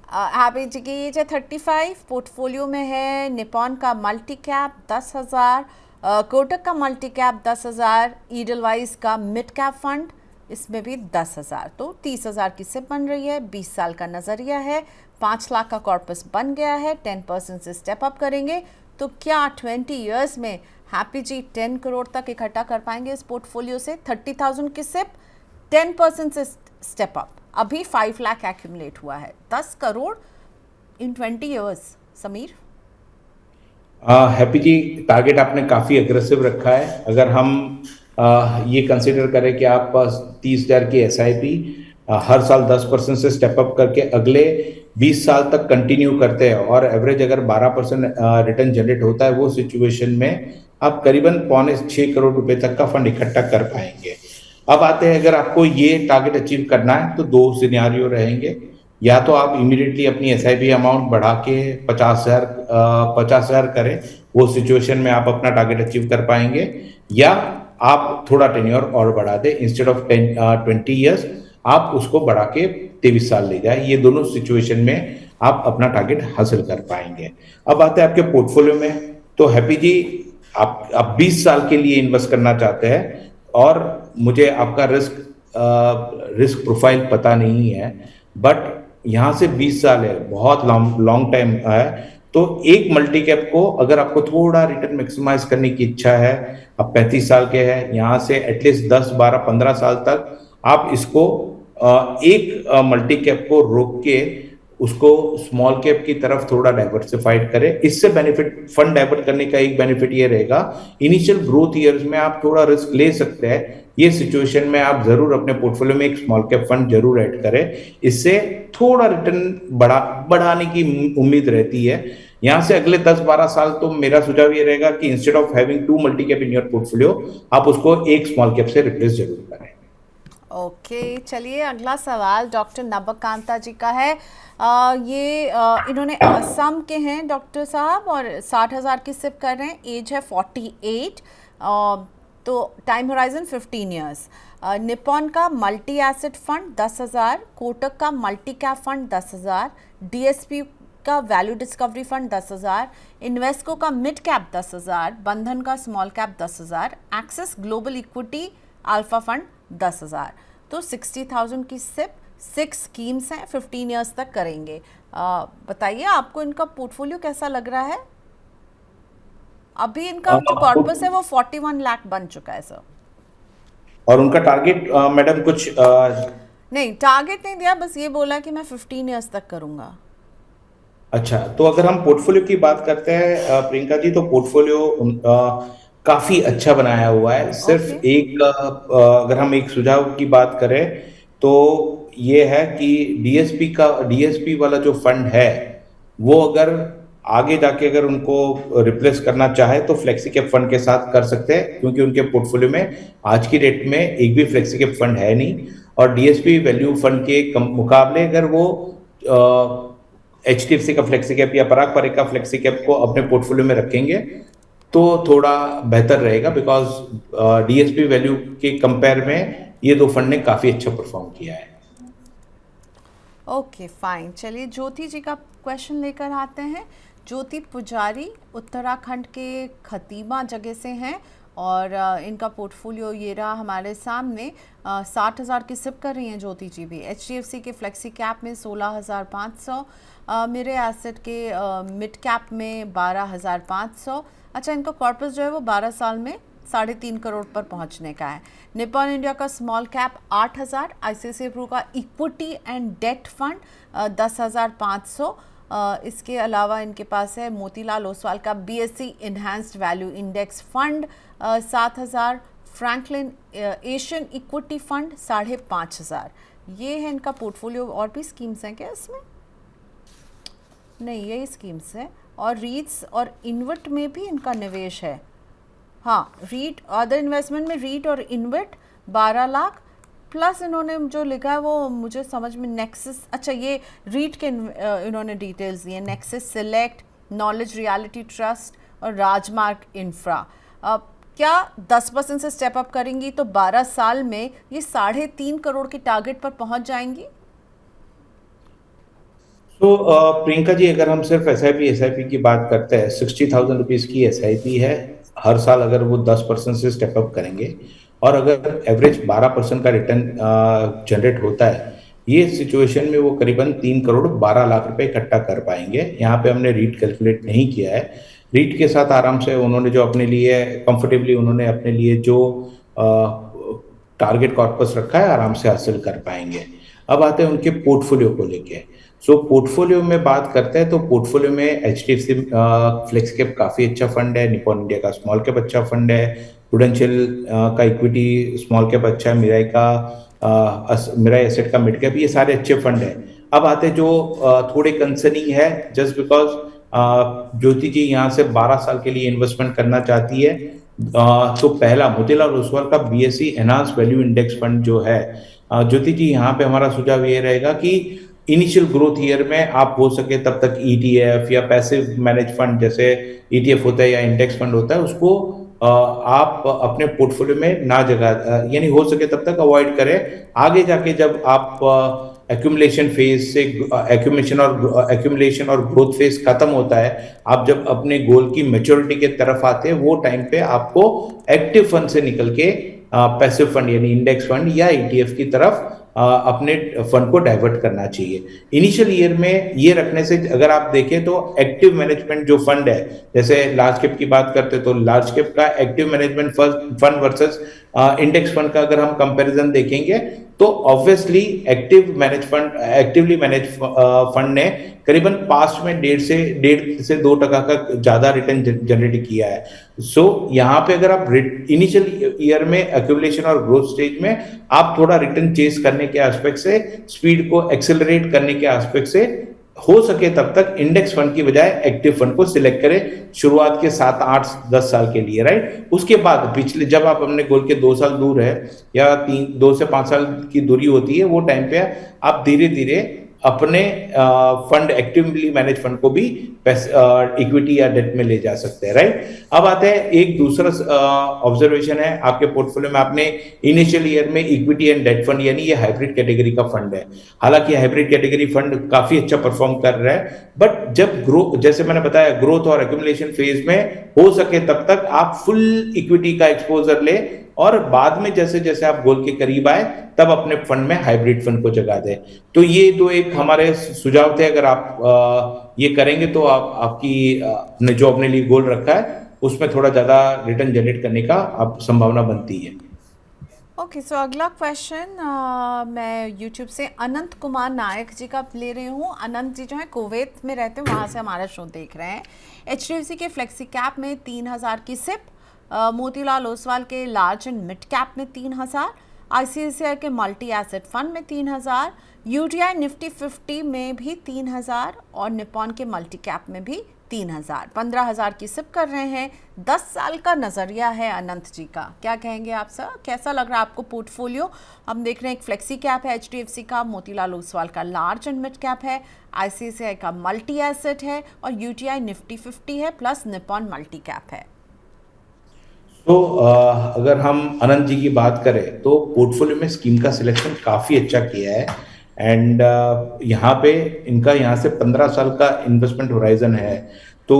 हैप्पी जी की एज है 35, पोर्टफोलियो में है निपॉन का मल्टी कैप 10,000, कोटक का मल्टी कैप 10,000, ईडलवाइज का मिड कैप फंड इसमें भी 10,000, तो 30,000 की सिप बन रही है। 20 साल का नज़रिया है, 5 लाख का कॉर्पस बन गया है, 10% से स्टेप अप करेंगे तो क्या 20 इयर्स में हैप्पी जी 10 करोड़ तक इकट्ठा कर पाएंगे इस पोर्टफोलियो से? 30,000 की सिप, 10% से स्टेप अप, अभी 5 लाख एक्यूमुलेट हुआ है, 10 करोड़ इन 20 इयर्स। समीर? हैप्पी जी, टारगेट आपने काफ़ी अग्रेसिव रखा है। अगर हम ये कंसिडर करें कि आप 30,000 की SIP हर साल 10% से स्टेप अप करके अगले 20 साल तक कंटिन्यू करते हैं और एवरेज अगर 12% रिटर्न जनरेट होता है, वो सिचुएशन में आप करीबन 5.25 करोड़ रुपए तक का फंड इकट्ठा कर पाएंगे। अब आते हैं, अगर आपको ये टारगेट अचीव करना है तो 2 सिनेरियो रहेंगे। या तो आप इमीडिएटली अपनी एसआईपी अमाउंट बढ़ा के 50,000 करें, वो सिचुएशन में आप अपना टारगेट अचीव कर पाएंगे, या आप थोड़ा टेन्योर और बढ़ा दें, इंस्टेड ऑफ 20 ईयर्स आप उसको बढ़ा के 23 साल ले जाए। ये दोनों सिचुएशन में आप अपना टारगेट हासिल कर पाएंगे। अब आते हैं आपके पोर्टफोलियो में। तो हैप्पी जी, आप 20 साल के लिए इन्वेस्ट करना चाहते हैं, और मुझे आपका रिस्क प्रोफाइल पता नहीं है, बट यहाँ से 20 साल है, बहुत लॉन्ग टाइम है। तो एक मल्टी कैप को अगर आपको थोड़ा रिटर्न मैक्सिमाइज करने की इच्छा है, अब 35 साल के हैं, यहाँ से एटलीस्ट 10, 12, 15 साल तक आप इसको एक मल्टी कैप को रोक के उसको स्मॉल कैप की तरफ थोड़ा डाइवर्सिफाइड करें। इससे बेनिफिट, फंड डाइवर्ट करने का एक बेनिफिट ये रहेगा, इनिशियल ग्रोथ ईयर्स में आप थोड़ा रिस्क ले सकते हैं। ये सिचुएशन में आप जरूर अपने पोर्टफोलियो में एक स्मॉल कैप फंड जरूर ऐड करें, इससे थोड़ा रिटर्न बढ़ाने की उम्मीद रहती है। यहाँ से अगले 10-12 साल तो मेरा सुझाव ये रहेगा कि instead of having 2 multi cap in your portfolio, आप उसको एक स्मॉल कैप से रिप्लेस जरूर करें। ओके, चलिए अगला सवाल डॉक्टर नबकांता जी का है। इन्होंने असम के हैं डॉक्टर साहब, और 60,000 की सिप कर रहे हैं, एज है 48, तो टाइम होराइजन 15 ईयर्स। निपॉन का मल्टी एसेट फंड 10,000, कोटक का मल्टी कैप फंड 10,000, डीएसपी का वैल्यू डिस्कवरी फंड 10,000, इन्वेस्को का मिड कैप 10,000, बंधन का small cap 10,000, axis global equity alpha fund 10,000। तो 60,000 की सिप, 6 स्कीम्स हैं, 15 ईयर्स तक करेंगे। बताइए आपको इनका पोर्टफोलियो कैसा लग रहा है? अभी इनका जो कॉर्पस है वो 41 लाख बन चुका है सर। और उनका टारगेट मैडम कुछ नहीं, टारगेट नहीं दिया, बस ये बोला कि मैं 15 ईयर्स तक करूंगा। अच्छा, तो अगर हम पोर्टफोलियो की बात करते हैं प्रियंका जी, तो पोर्टफोलियो काफी अच्छा बनाया हुआ है। सिर्फ एक अगर हम एक सुझाव की बात करें तो ये है कि डीएसपी वाला जो फंड है, वो अगर आगे जाके अगर उनको रिप्लेस करना चाहे तो फ्लेक्सी कैप फंड के साथ कर सकते हैं, क्योंकि उनके पोर्टफोलियो में आज की डेट में एक भी फ्लेक्सी कैप फंड है नहीं। और डीएसपी वैल्यू फंड के मुकाबले अगर वो एचडीएफसी का फ्लेक्सी कैप या पराग पारेख का फ्लेक्सी कैप को अपने पोर्टफोलियो में रखेंगे तो थोड़ा बेहतर रहेगा, बिकॉज डीएसपी वैल्यू के कंपेयर में ये दो फंड ने काफी अच्छा परफॉर्म किया है। ओके फाइन, चलिए ज्योति जी का क्वेश्चन लेकर आते हैं। ज्योति पुजारी उत्तराखंड के खतीमा जगह से हैं, और इनका पोर्टफोलियो ये रहा हमारे सामने। 60,000 की सिप कर रही हैं ज्योति जी भी। एचडीएफसी के फ्लेक्सी कैप में 16,500, मेरे एसेट के मिड कैप में 12,500। अच्छा, इनका कॉर्पस जो है वो 12 साल में 3.5 करोड़ पर पहुंचने का है। निपॉन इंडिया का स्मॉल कैप 8,000, आईसीआईसीआई प्रू का इक्विटी एंड डेट फंड 10,500। इसके अलावा इनके पास है मोतीलाल ओसवाल का BSc enhanced value index fund 7,000, Franklin Asian equity fund 5,500। ये है इनका पोर्टफोलियो। और भी स्कीम्स हैं क्या इसमें? नहीं, यही स्कीम्स है। और रीट्स और इन्वेट में भी इनका निवेश है। हाँ, रीट अदर इन्वेस्टमेंट में रीट और इन्वेट 12 लाख प्लस इन्होंने जो लिखा है वो मुझे समझ में नेक्सस, अच्छा ये रीट के इन्होंने डिटेल्स दिए, nexus select, knowledge reality trust और राजमार्ग इंफ्रा। क्या 10% से स्टेप अप करेंगी तो 12 साल में ये 3.5 करोड़ के टारगेट पर पहुंच जाएंगी? तो प्रियंका जी, अगर हम सिर्फ एसआईपी की बात करते हैं, 60,000 रुपीज की एसआईपी है। हर साल अगर वो 10% से स्टेप अप करेंगे और अगर एवरेज 12% का रिटर्न जनरेट होता है, ये सिचुएशन में वो करीबन 3 करोड़ 12 लाख रुपए इकट्ठा कर पाएंगे। यहाँ पे हमने रीट कैलकुलेट नहीं किया है। रीट के साथ आराम से उन्होंने जो अपने लिए कंफर्टेबली उन्होंने अपने लिए जो टारगेट कॉर्पस रखा है आराम से हासिल कर पाएंगे। अब आते हैं उनके पोर्टफोलियो को लेके। पोर्टफोलियो में बात करते हैं तो पोर्टफोलियो में एचडीएफसी फ्लेक्स कैप काफी अच्छा फंड है, निपॉन इंडिया का स्मॉल कैप अच्छा फंड है, प्रूडेंशियल का इक्विटी स्मॉल कैप अच्छा है, मिराई एसेट का मिड कैप, ये सारे अच्छे फंड है। अब आते जो थोड़े कंसर्निंग है, जस्ट बिकॉज ज्योति जी यहाँ से 12 साल के लिए इन्वेस्टमेंट करना चाहती है, तो पहला मोतीलाल ओसवाल का BSc enhance value index fund जो है, ज्योति जी यहाँ पे हमारा सुझाव ये रहेगा कि इनिशियल ग्रोथ ईयर में आप हो सके तब तक ETF या पैसिव मैनेज फंड, जैसे ETF होता है या इंडेक्स फंड होता है, उसको आप अपने पोर्टफोलियो में ना यानी हो सके तब तक अवॉइड करें। आगे जाके जब आप एक्यूमुलेशन फेज से एक्यूमुलेशन और ग्रोथ फेज खत्म होता है, आप जब अपने गोल की मेच्योरिटी के तरफ आते हैं, वो टाइम पे आपको एक्टिव फंड से निकल के पैसिव फंड यानी इंडेक्स फंड या ETF की तरफ अपने फंड को डाइवर्ट करना चाहिए। इनिशियल ईयर में ये रखने से अगर आप देखें तो एक्टिव मैनेजमेंट जो फंड है, जैसे लार्ज कैप की बात करते तो लार्ज कैप का active management fund versus index fund का अगर हम कंपैरिजन देखेंगे तो ऑब्वियसली एक्टिवली मैनेज फंड ने करीबन पास्ट में 1.5 से 2% का ज्यादा रिटर्न जनरेट किया है। सो यहाँ पे अगर आप इनिशियल ईयर में एक्यूमुलेशन और ग्रोथ स्टेज में आप थोड़ा रिटर्न चेस करने के एस्पेक्ट से, स्पीड को एक्सेलरेट करने के एस्पेक्ट से, हो सके तब तक इंडेक्स फंड की बजाय एक्टिव फंड को सिलेक्ट करें शुरुआत के 7, 8, 10 साल के लिए, राइट। उसके बाद पिछले जब आप अपने गोल के 2 साल दूर है या 2 से 5 साल की दूरी होती है, वो टाइम पे आप धीरे धीरे अपने फंड एक्टिवली मैनेज फंड को भी इक्विटी या डेट में ले जा सकते हैं, राइट। अब आते हैं एक दूसरा ऑब्जर्वेशन है आपके पोर्टफोलियो में आपने इनिशियल ईयर में इक्विटी एंड डेट फंड यानी ये हाइब्रिड कैटेगरी का फंड है। हालांकि हाइब्रिड कैटेगरी फंड काफी अच्छा परफॉर्म कर रहा है, बट जब ग्रोथ, जैसे मैंने बताया, ग्रोथ और एक्यूमुलेशन फेज में हो सके तब तक आप फुल इक्विटी का एक्सपोजर ले और बाद में जैसे जैसे आप गोल के करीब आए तब अपने फंड में हाइब्रिड फंड को जगह दें। तो ये तो एक हमारे सुझाव थे, अगर आप ये करेंगे तो आपकी जो अपने लिए गोल रखा है उसमें थोड़ा ज्यादा रिटर्न जनरेट करने का आप संभावना बनती है। ओके, सो अगला क्वेश्चन मैं यूट्यूब से अनंत कुमार नायक जी का ले रही हूँ। अनंत जी जो है कुवैत में रहते हैं, वहाँ से हमारा शो देख रहे हैं। HDFC के फ्लेक्सी कैप में 3000 की सिप, मोतीलाल ओसवाल के लार्ज एंड मिड कैप में 3000, ICICI के मल्टी एसेट फंड में 3000, UTI निफ्टी 50 में भी 3000 और निपॉन के मल्टी कैप में भी 3000, 15000 की सिप कर रहे हैं। 10 साल का नज़रिया है अनंत जी का, क्या कहेंगे आप सर? कैसा लग रहा है आपको पोर्टफोलियो? हम देख रहे हैं एक फ्लेक्सी कैप है HDFC का, मोतीलाल ओसवाल का लार्ज एंड मिड कैप है, ICICI का मल्टी एसेट है और UTI निफ्टी 50 है प्लस निपॉन मल्टी कैप है। तो अगर हम अनंत जी की बात करें तो पोर्टफोलियो में स्कीम का सिलेक्शन काफ़ी अच्छा किया है एंड यहाँ पे इनका यहाँ से 15 साल का इन्वेस्टमेंट होराइजन है। तो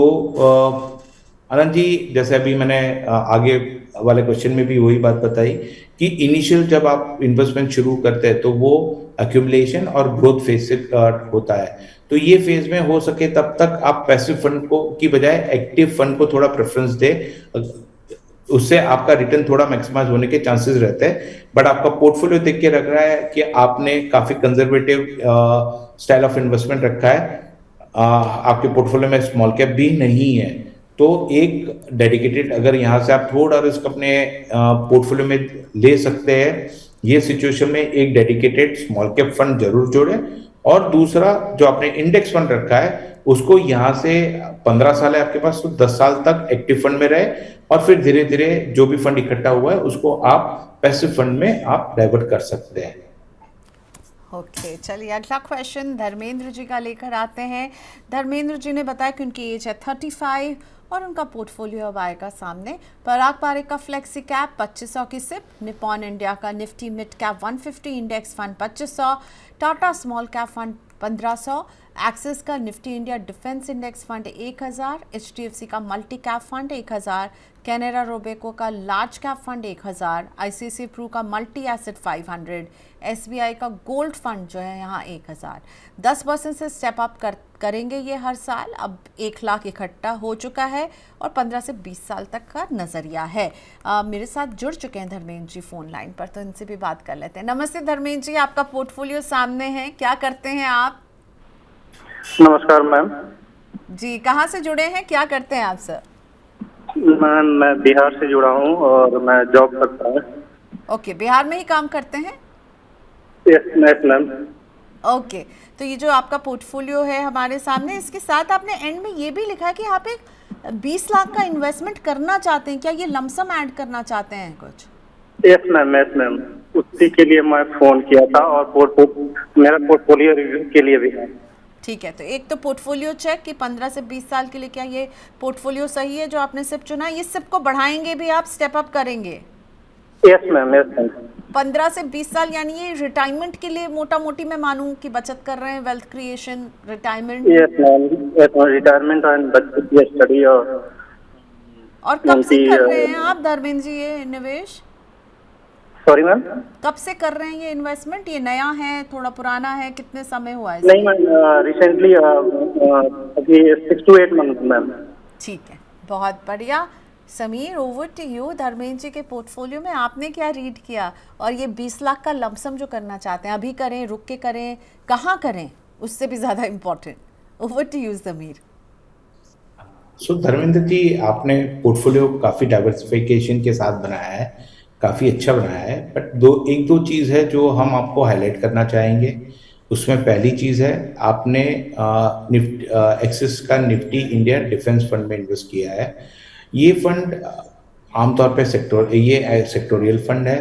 अनंत जी, जैसे अभी मैंने आगे वाले क्वेश्चन में भी वही बात बताई कि इनिशियल जब आप इन्वेस्टमेंट शुरू करते हैं तो वो एक्यूमुलेशन और ग्रोथ फेज से होता है। तो ये फेज में हो सके तब तक आप पैसिव फंड को की बजाय एक्टिव फंड को थोड़ा प्रेफरेंस दें, उससे आपका रिटर्न थोड़ा मैक्सिमाइज होने के चांसेस रहते हैं। बट आपका पोर्टफोलियो देख के लग रहा है कि आपने काफी कंजर्वेटिव स्टाइल ऑफ इन्वेस्टमेंट रखा है। आपके पोर्टफोलियो में स्मॉल कैप भी नहीं है, तो एक डेडिकेटेड, अगर यहाँ से आप थोड़ा रिस्क अपने पोर्टफोलियो में ले सकते हैं, ये सिचुएशन में एक डेडिकेटेड स्मॉल कैप फंड जरूर जोड़ें। और दूसरा, जो आपने इंडेक्स फंड रखा है उसको यहाँ से 15 साल है आपके पास, तो 10 साल तक एक्टिव फंड में रहे और फिर धीरे धीरे जो भी फंड इकट्ठा हुआ है उसको आप पैसिव फंड में आप डाइवर्ट कर सकते हैं। ओके, चलिए अगला क्वेश्चन धर्मेंद्र जी का लेकर आते हैं। धर्मेंद्र जी ने बताया कि उनकी एज है 35 और उनका पोर्टफोलियो अब आएगा सामने। पराग पारेख का फ्लेक्सी कैप 2500 की सिप, निपॉन इंडिया का Nifty mid cap 150 index fund 2500, Tata small cap fund 1500, Axis का Nifty India defence index fund 1000, HDFC का multi cap fund 1000, Canara Robeco का large cap fund 1000, ICICI Pru का मल्टी एसेट 500, SBI का gold fund जो है यहाँ 1000। 10% से स्टेप अप करेंगे ये हर साल। अब 1 लाख इकट्ठा हो चुका है और 15 से 20 साल तक का नज़रिया है। मेरे साथ जुड़ चुके हैं धर्मेंद्र जी फ़ोन लाइन पर, तो इनसे भी बात कर लेते हैं। नमस्ते धर्मेंद्र जी, आपका पोर्टफोलियो सामने है, क्या करते हैं आप? नमस्कार मैम जी, कहाँ से जुड़े हैं, क्या करते हैं आप सर? मैं बिहार से जुड़ा हूँ और मैं जॉब करता हूँ। ओके, बिहार में ही काम करते हैं? Yes ma'am. ओके, तो ये जो आपका पोर्टफोलियो है हमारे सामने, इसके साथ आपने एंड में ये भी लिखा है कि आप एक 20 लाख का इन्वेस्टमेंट करना चाहते हैं, क्या ये लमसम ऐड करना चाहते हैं कुछ? यस मैम, उसी के लिए मैं फोन किया था, और मेरा पोर्टफोलियो रिव्यू के लिए भी है। ठीक है, तो एक तो पोर्टफोलियो चेक कि 15 से 20 साल के लिए क्या ये पोर्टफोलियो सही है जो आपने सिप चुना है? ये सिप को बढ़ाएंगे भी आप, स्टेप अप करेंगे? Yes ma'am, yes ma'am. 15 से 20 साल यानी ये रिटायरमेंट के लिए मोटा मोटी मैं मानूं कि बचत कर रहे हैं, wealth creation, retirement. Yes ma'am, retirement and बचत की स्टडी। और कब से कर रहे हैं आप धर्मेंद्र जी ये निवेश? Sorry ma'am? कब से कर रहे हैं ये इन्वेस्टमेंट? ये नया है, थोड़ा पुराना है, कितने समय हुआ है? नहीं मैम, रिसेंटली अभी 6 to 8 मंथ मैम। ठीक है, बहुत बढ़िया। Sameer, over to you. Dharmendra ji के पोर्टफोलियो में आपने क्या रीड किया, और ये 20 लाख का लमसम जो करना चाहते हैं, अभी करें, रुक के करें, कहाँ करें, उससे भी ज़्यादा important. Over to you Sameer. So Dharmendra ji, आपने पोर्टफोलियो काफ़ी डाइवर्सिफिकेशन के साथ बनाया है, काफ़ी अच्छा बनाया है, बट एक दो चीज़ है जो हम आपको हाईलाइट करना चाहेंगे। उसमें पहली चीज़ है, आपने एक्सिस का निफ्टी इंडिया डिफेंस फंड में इन्वेस्ट किया है। ये फंड आमतौर पे सेक्टोरियल फंड है।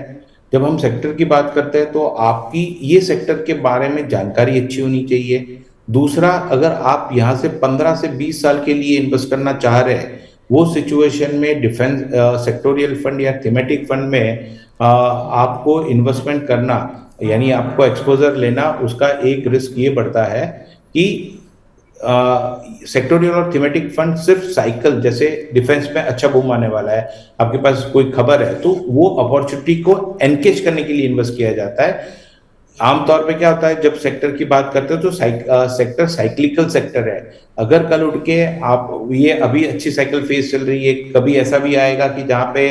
जब हम सेक्टर की बात करते हैं तो आपकी ये सेक्टर के बारे में जानकारी अच्छी होनी चाहिए। दूसरा, अगर आप यहाँ से 15 से 20 साल के लिए इन्वेस्ट करना चाह रहे हैं, वो सिचुएशन में डिफेंस सेक्टोरियल फंड या थीमेटिक फंड में आपको इन्वेस्टमेंट करना, यानी आपको एक्सपोजर लेना, उसका एक रिस्क ये बढ़ता है कि सेक्टोरियल और थीमेटिक फंड सिर्फ साइकिल, जैसे डिफेंस में अच्छा बूम आने वाला है, आपके पास कोई खबर है, तो वो अपॉर्चुनिटी को एनकेज करने के लिए इन्वेस्ट किया जाता है। आमतौर पे क्या होता है, जब सेक्टर की बात करते हो तो सेक्टर साइक्लिकल सेक्टर है। अगर कल उठ के आप, ये अभी अच्छी साइकिल फेज चल रही है, कभी ऐसा भी आएगा कि जहाँ पे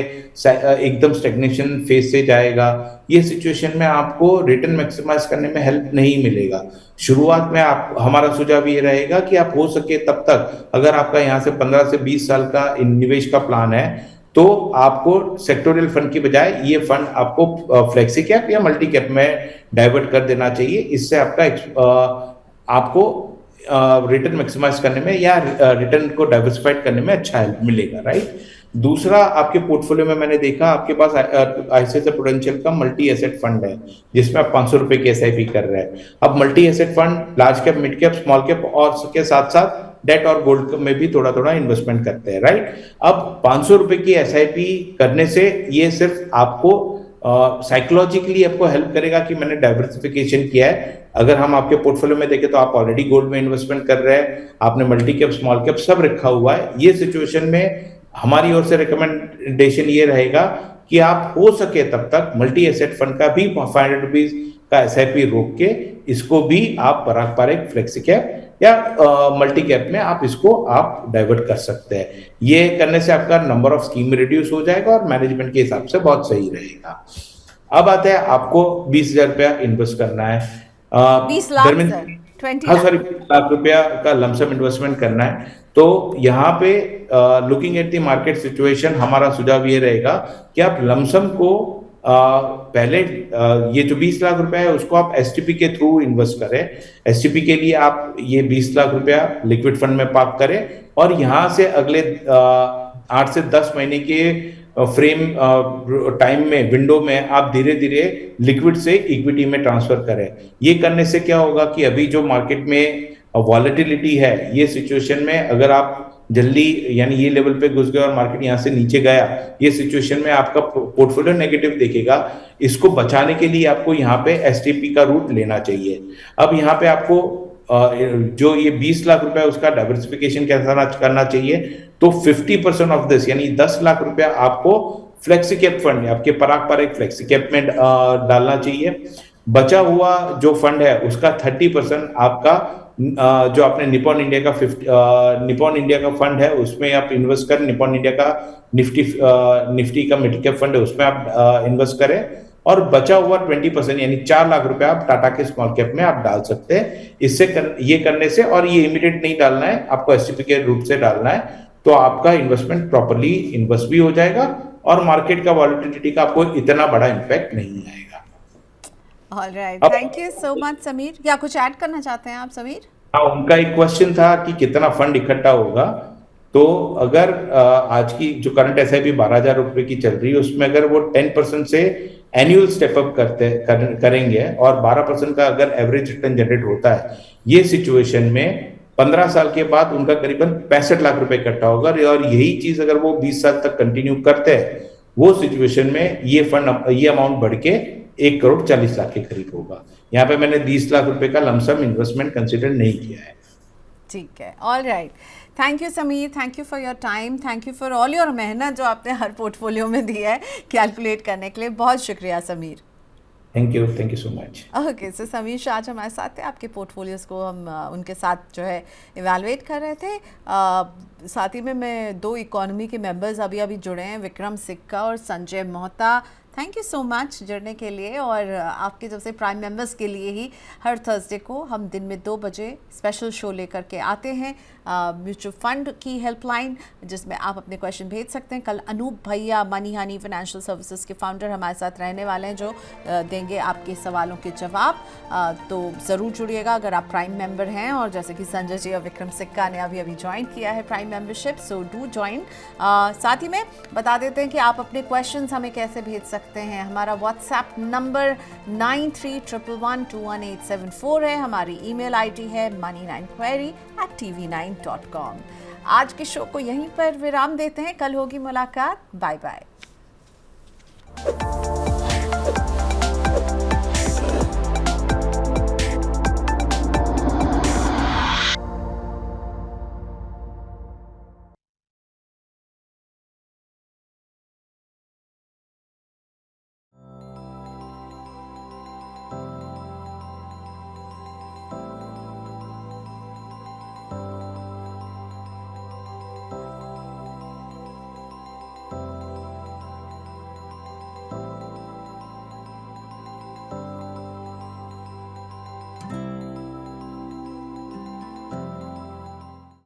एकदम स्टेग्नेशन फेज से जाएगा। ये सिचुएशन में आपको रिटर्न मैक्सिमाइज करने में हेल्प नहीं मिलेगा। शुरुआत में हमारा सुझाव ये रहेगा कि आप हो सके तब तक, अगर आपका यहाँ से 15 से 20 साल का निवेश का प्लान है, तो आपको सेक्टोरियल फंड की बजाय ये फंड आपको फ्लेक्सी कैप या मल्टी कैप में डाइवर्ट कर देना चाहिए। इससे आपको रिटर्न मैक्सिमाइज करने में या रिटर्न को डाइवर्सिफाइड करने में अच्छा हेल्प मिलेगा, राइट। दूसरा, आपके पोर्टफोलियो में मैंने देखा आपके पास आईसीआईसीआई प्रूडेंशियल का मल्टी एसेट फंड है, जिसमें आप 500 रुपए की एसआईपी कर रहे हैं। अब multi asset fund large cap, mid cap, small cap और के साथ साथ डेट और गोल्ड में भी थोड़ा थोड़ा इन्वेस्टमेंट करते हैं, राइट। अब 500 रुपए की एसआईपी करने से ये सिर्फ आपको साइकोलॉजिकली आपको हेल्प करेगा कि मैंने डाइवर्सिफिकेशन किया है। अगर हम आपके पोर्टफोलियो में देखें तो आप ऑलरेडी गोल्ड में इन्वेस्टमेंट कर रहे हैं, आपने मल्टी कैप, स्मॉल कैप सब रखा हुआ है। ये सिचुएशन में हमारी ओर से रिकमेंडेशन ये रहेगा कि आप हो सके तब तक मल्टी एसेट फंड का भी 500 रुपीज का एसआईपी रोक के इसको भी आप पारंपरिक फ्लेक्सी कैप या मल्टी कैप में इसको आप डाइवर्ट कर सकते हैं। ये करने से आपका नंबर ऑफ स्कीम रिड्यूस हो जाएगा और मैनेजमेंट के हिसाब से बहुत सही रहेगा। अब आते हैं, आपको 20,000 रुपया इन्वेस्ट करना है, 20 लाख, 20 लाख रुपया का लमसम इन्वेस्टमेंट करना है। तो यहाँ पे looking at the market situation, हमारा सुझाव ये रहेगा कि आप लमसम को पहले ये जो 20 लाख रुपया है उसको आप एसटीपी के थ्रू इन्वेस्ट करें। एसटीपी के लिए आप ये 20 लाख रुपया लिक्विड फंड में पार्क करें और यहाँ से अगले 8 से 10 महीने के फ्रेम टाइम में, विंडो में आप धीरे धीरे लिक्विड से इक्विटी में ट्रांसफर करें। ये करने से क्या होगा कि अभी जो मार्केट में वॉलेटिलिटी है, ये सिचुएशन में अगर आप जल्दी यानी ये लेवल पे घुस गए और मार्केट यहाँ से नीचे गया, ये सिचुएशन में आपका पोर्टफोलियो नेगेटिव दिखेगा। इसको बचाने के लिए आपको यहाँ पे एसटीपी का रूट लेना चाहिए। अब यहाँ पे आपको जो ये 20 लाख रुपया उसका डाइवर्सिफिकेशन कैसा करना चाहिए, तो 50% ऑफ दिस यानी 10 लाख रुपया आपको फ्लेक्सी कैप फंड, आपके पारंपरिक फ्लेक्सी कैप में डालना चाहिए। बचा हुआ जो फंड है उसका 30% आपका जो आपने निपॉन इंडिया का फंड है उसमें आप इन्वेस्ट करें। निपॉन इंडिया का निफ्टी का मिड कैप फंड है उसमें आप इन्वेस्ट करें और बचा हुआ 20% यानी 4 लाख रुपए आप टाटा के स्मॉल कैप में आप डाल सकते हैं। इससे ये करने से, और ये इमीडिएट नहीं डालना है, आपको एसटीपी के रूप से डालना है, तो आपका इन्वेस्टमेंट प्रॉपर्ली इन्वेस्ट भी हो जाएगा और मार्केट का वॉलेटिलिटी का आपको इतना बड़ा इम्पैक्ट नहीं आएगा। Alright, thank you so much Sameer. क्या कुछ ऐड करना चाहते हैं आप समीर? हाँ, उनका एक क्वेश्चन था कि कितना फंड इकट्ठा होगा, तो अगर आज की जो करंट SIP 12,000 रुपए की चल रही है उसमें अगर वो 10% से एनुअल स्टेप अप करेंगे और 12% का अगर एवरेज रिटर्न जनरेट होता है, ये सिचुएशन में 15 साल के बाद उनका करीबन 65 लाख रुपए इकट्ठा होगा। और यही चीज अगर वो 20 साल तक कंटिन्यू करते हैं, वो सिचुएशन में ये अमाउंट बढ़ के 1,40,00,000 के करीब होगा। यहाँ पे मैंने 20 लाख रुपए का लमसम इन्वेस्टमेंट कंसिडर नहीं किया है। ठीक है, all right. Thank you Sameer, thank you for your time, thank you for all your मेहनत जो आपने हर पोर्टफोलियो में दी है कैलकुलेट करने के लिए। बहुत शुक्रिया Sameer. Thank you so much. Okay, so Sameer Shah आज हमारे साथ थे। आपके पोर्टफोलियोज को हम उनके साथ जो है इवैल्यूएट कर रहे थे। साथ ही में मैं 2 इकोनॉमी के मेंबर्स अभी जुड़े हैं, विक्रम सिक्का और Sanjay Mohta. Thank you so much जुड़ने के लिए। और आपके जब से प्राइम मेंबर्स के लिए ही हर थर्सडे को हम दिन में 2 बजे स्पेशल शो लेकर के आते हैं, म्यूचुअल फंड की हेल्पलाइन, जिसमें आप अपने क्वेश्चन भेज सकते हैं। कल अनूप भैया मनी हनी फाइनेंशियल सर्विसेज के फाउंडर हमारे साथ रहने वाले हैं, जो देंगे आपके सवालों के जवाब। तो ज़रूर जुड़िएगा अगर आप प्राइम मेंबर हैं। और जैसे कि संजय जी और विक्रम सिक्का ने अभी ज्वाइन किया है prime membership, so do join. साथ ही में बता देते हैं कि आप अपने क्वेश्चंस हमें कैसे भेज सकते हैं। हमारा व्हाट्सएप नंबर 9311121874 है। हमारी ईमेल ID है money9query@tv9.com। आज के शो को यहीं पर विराम देते हैं, कल होगी मुलाकात। Bye bye.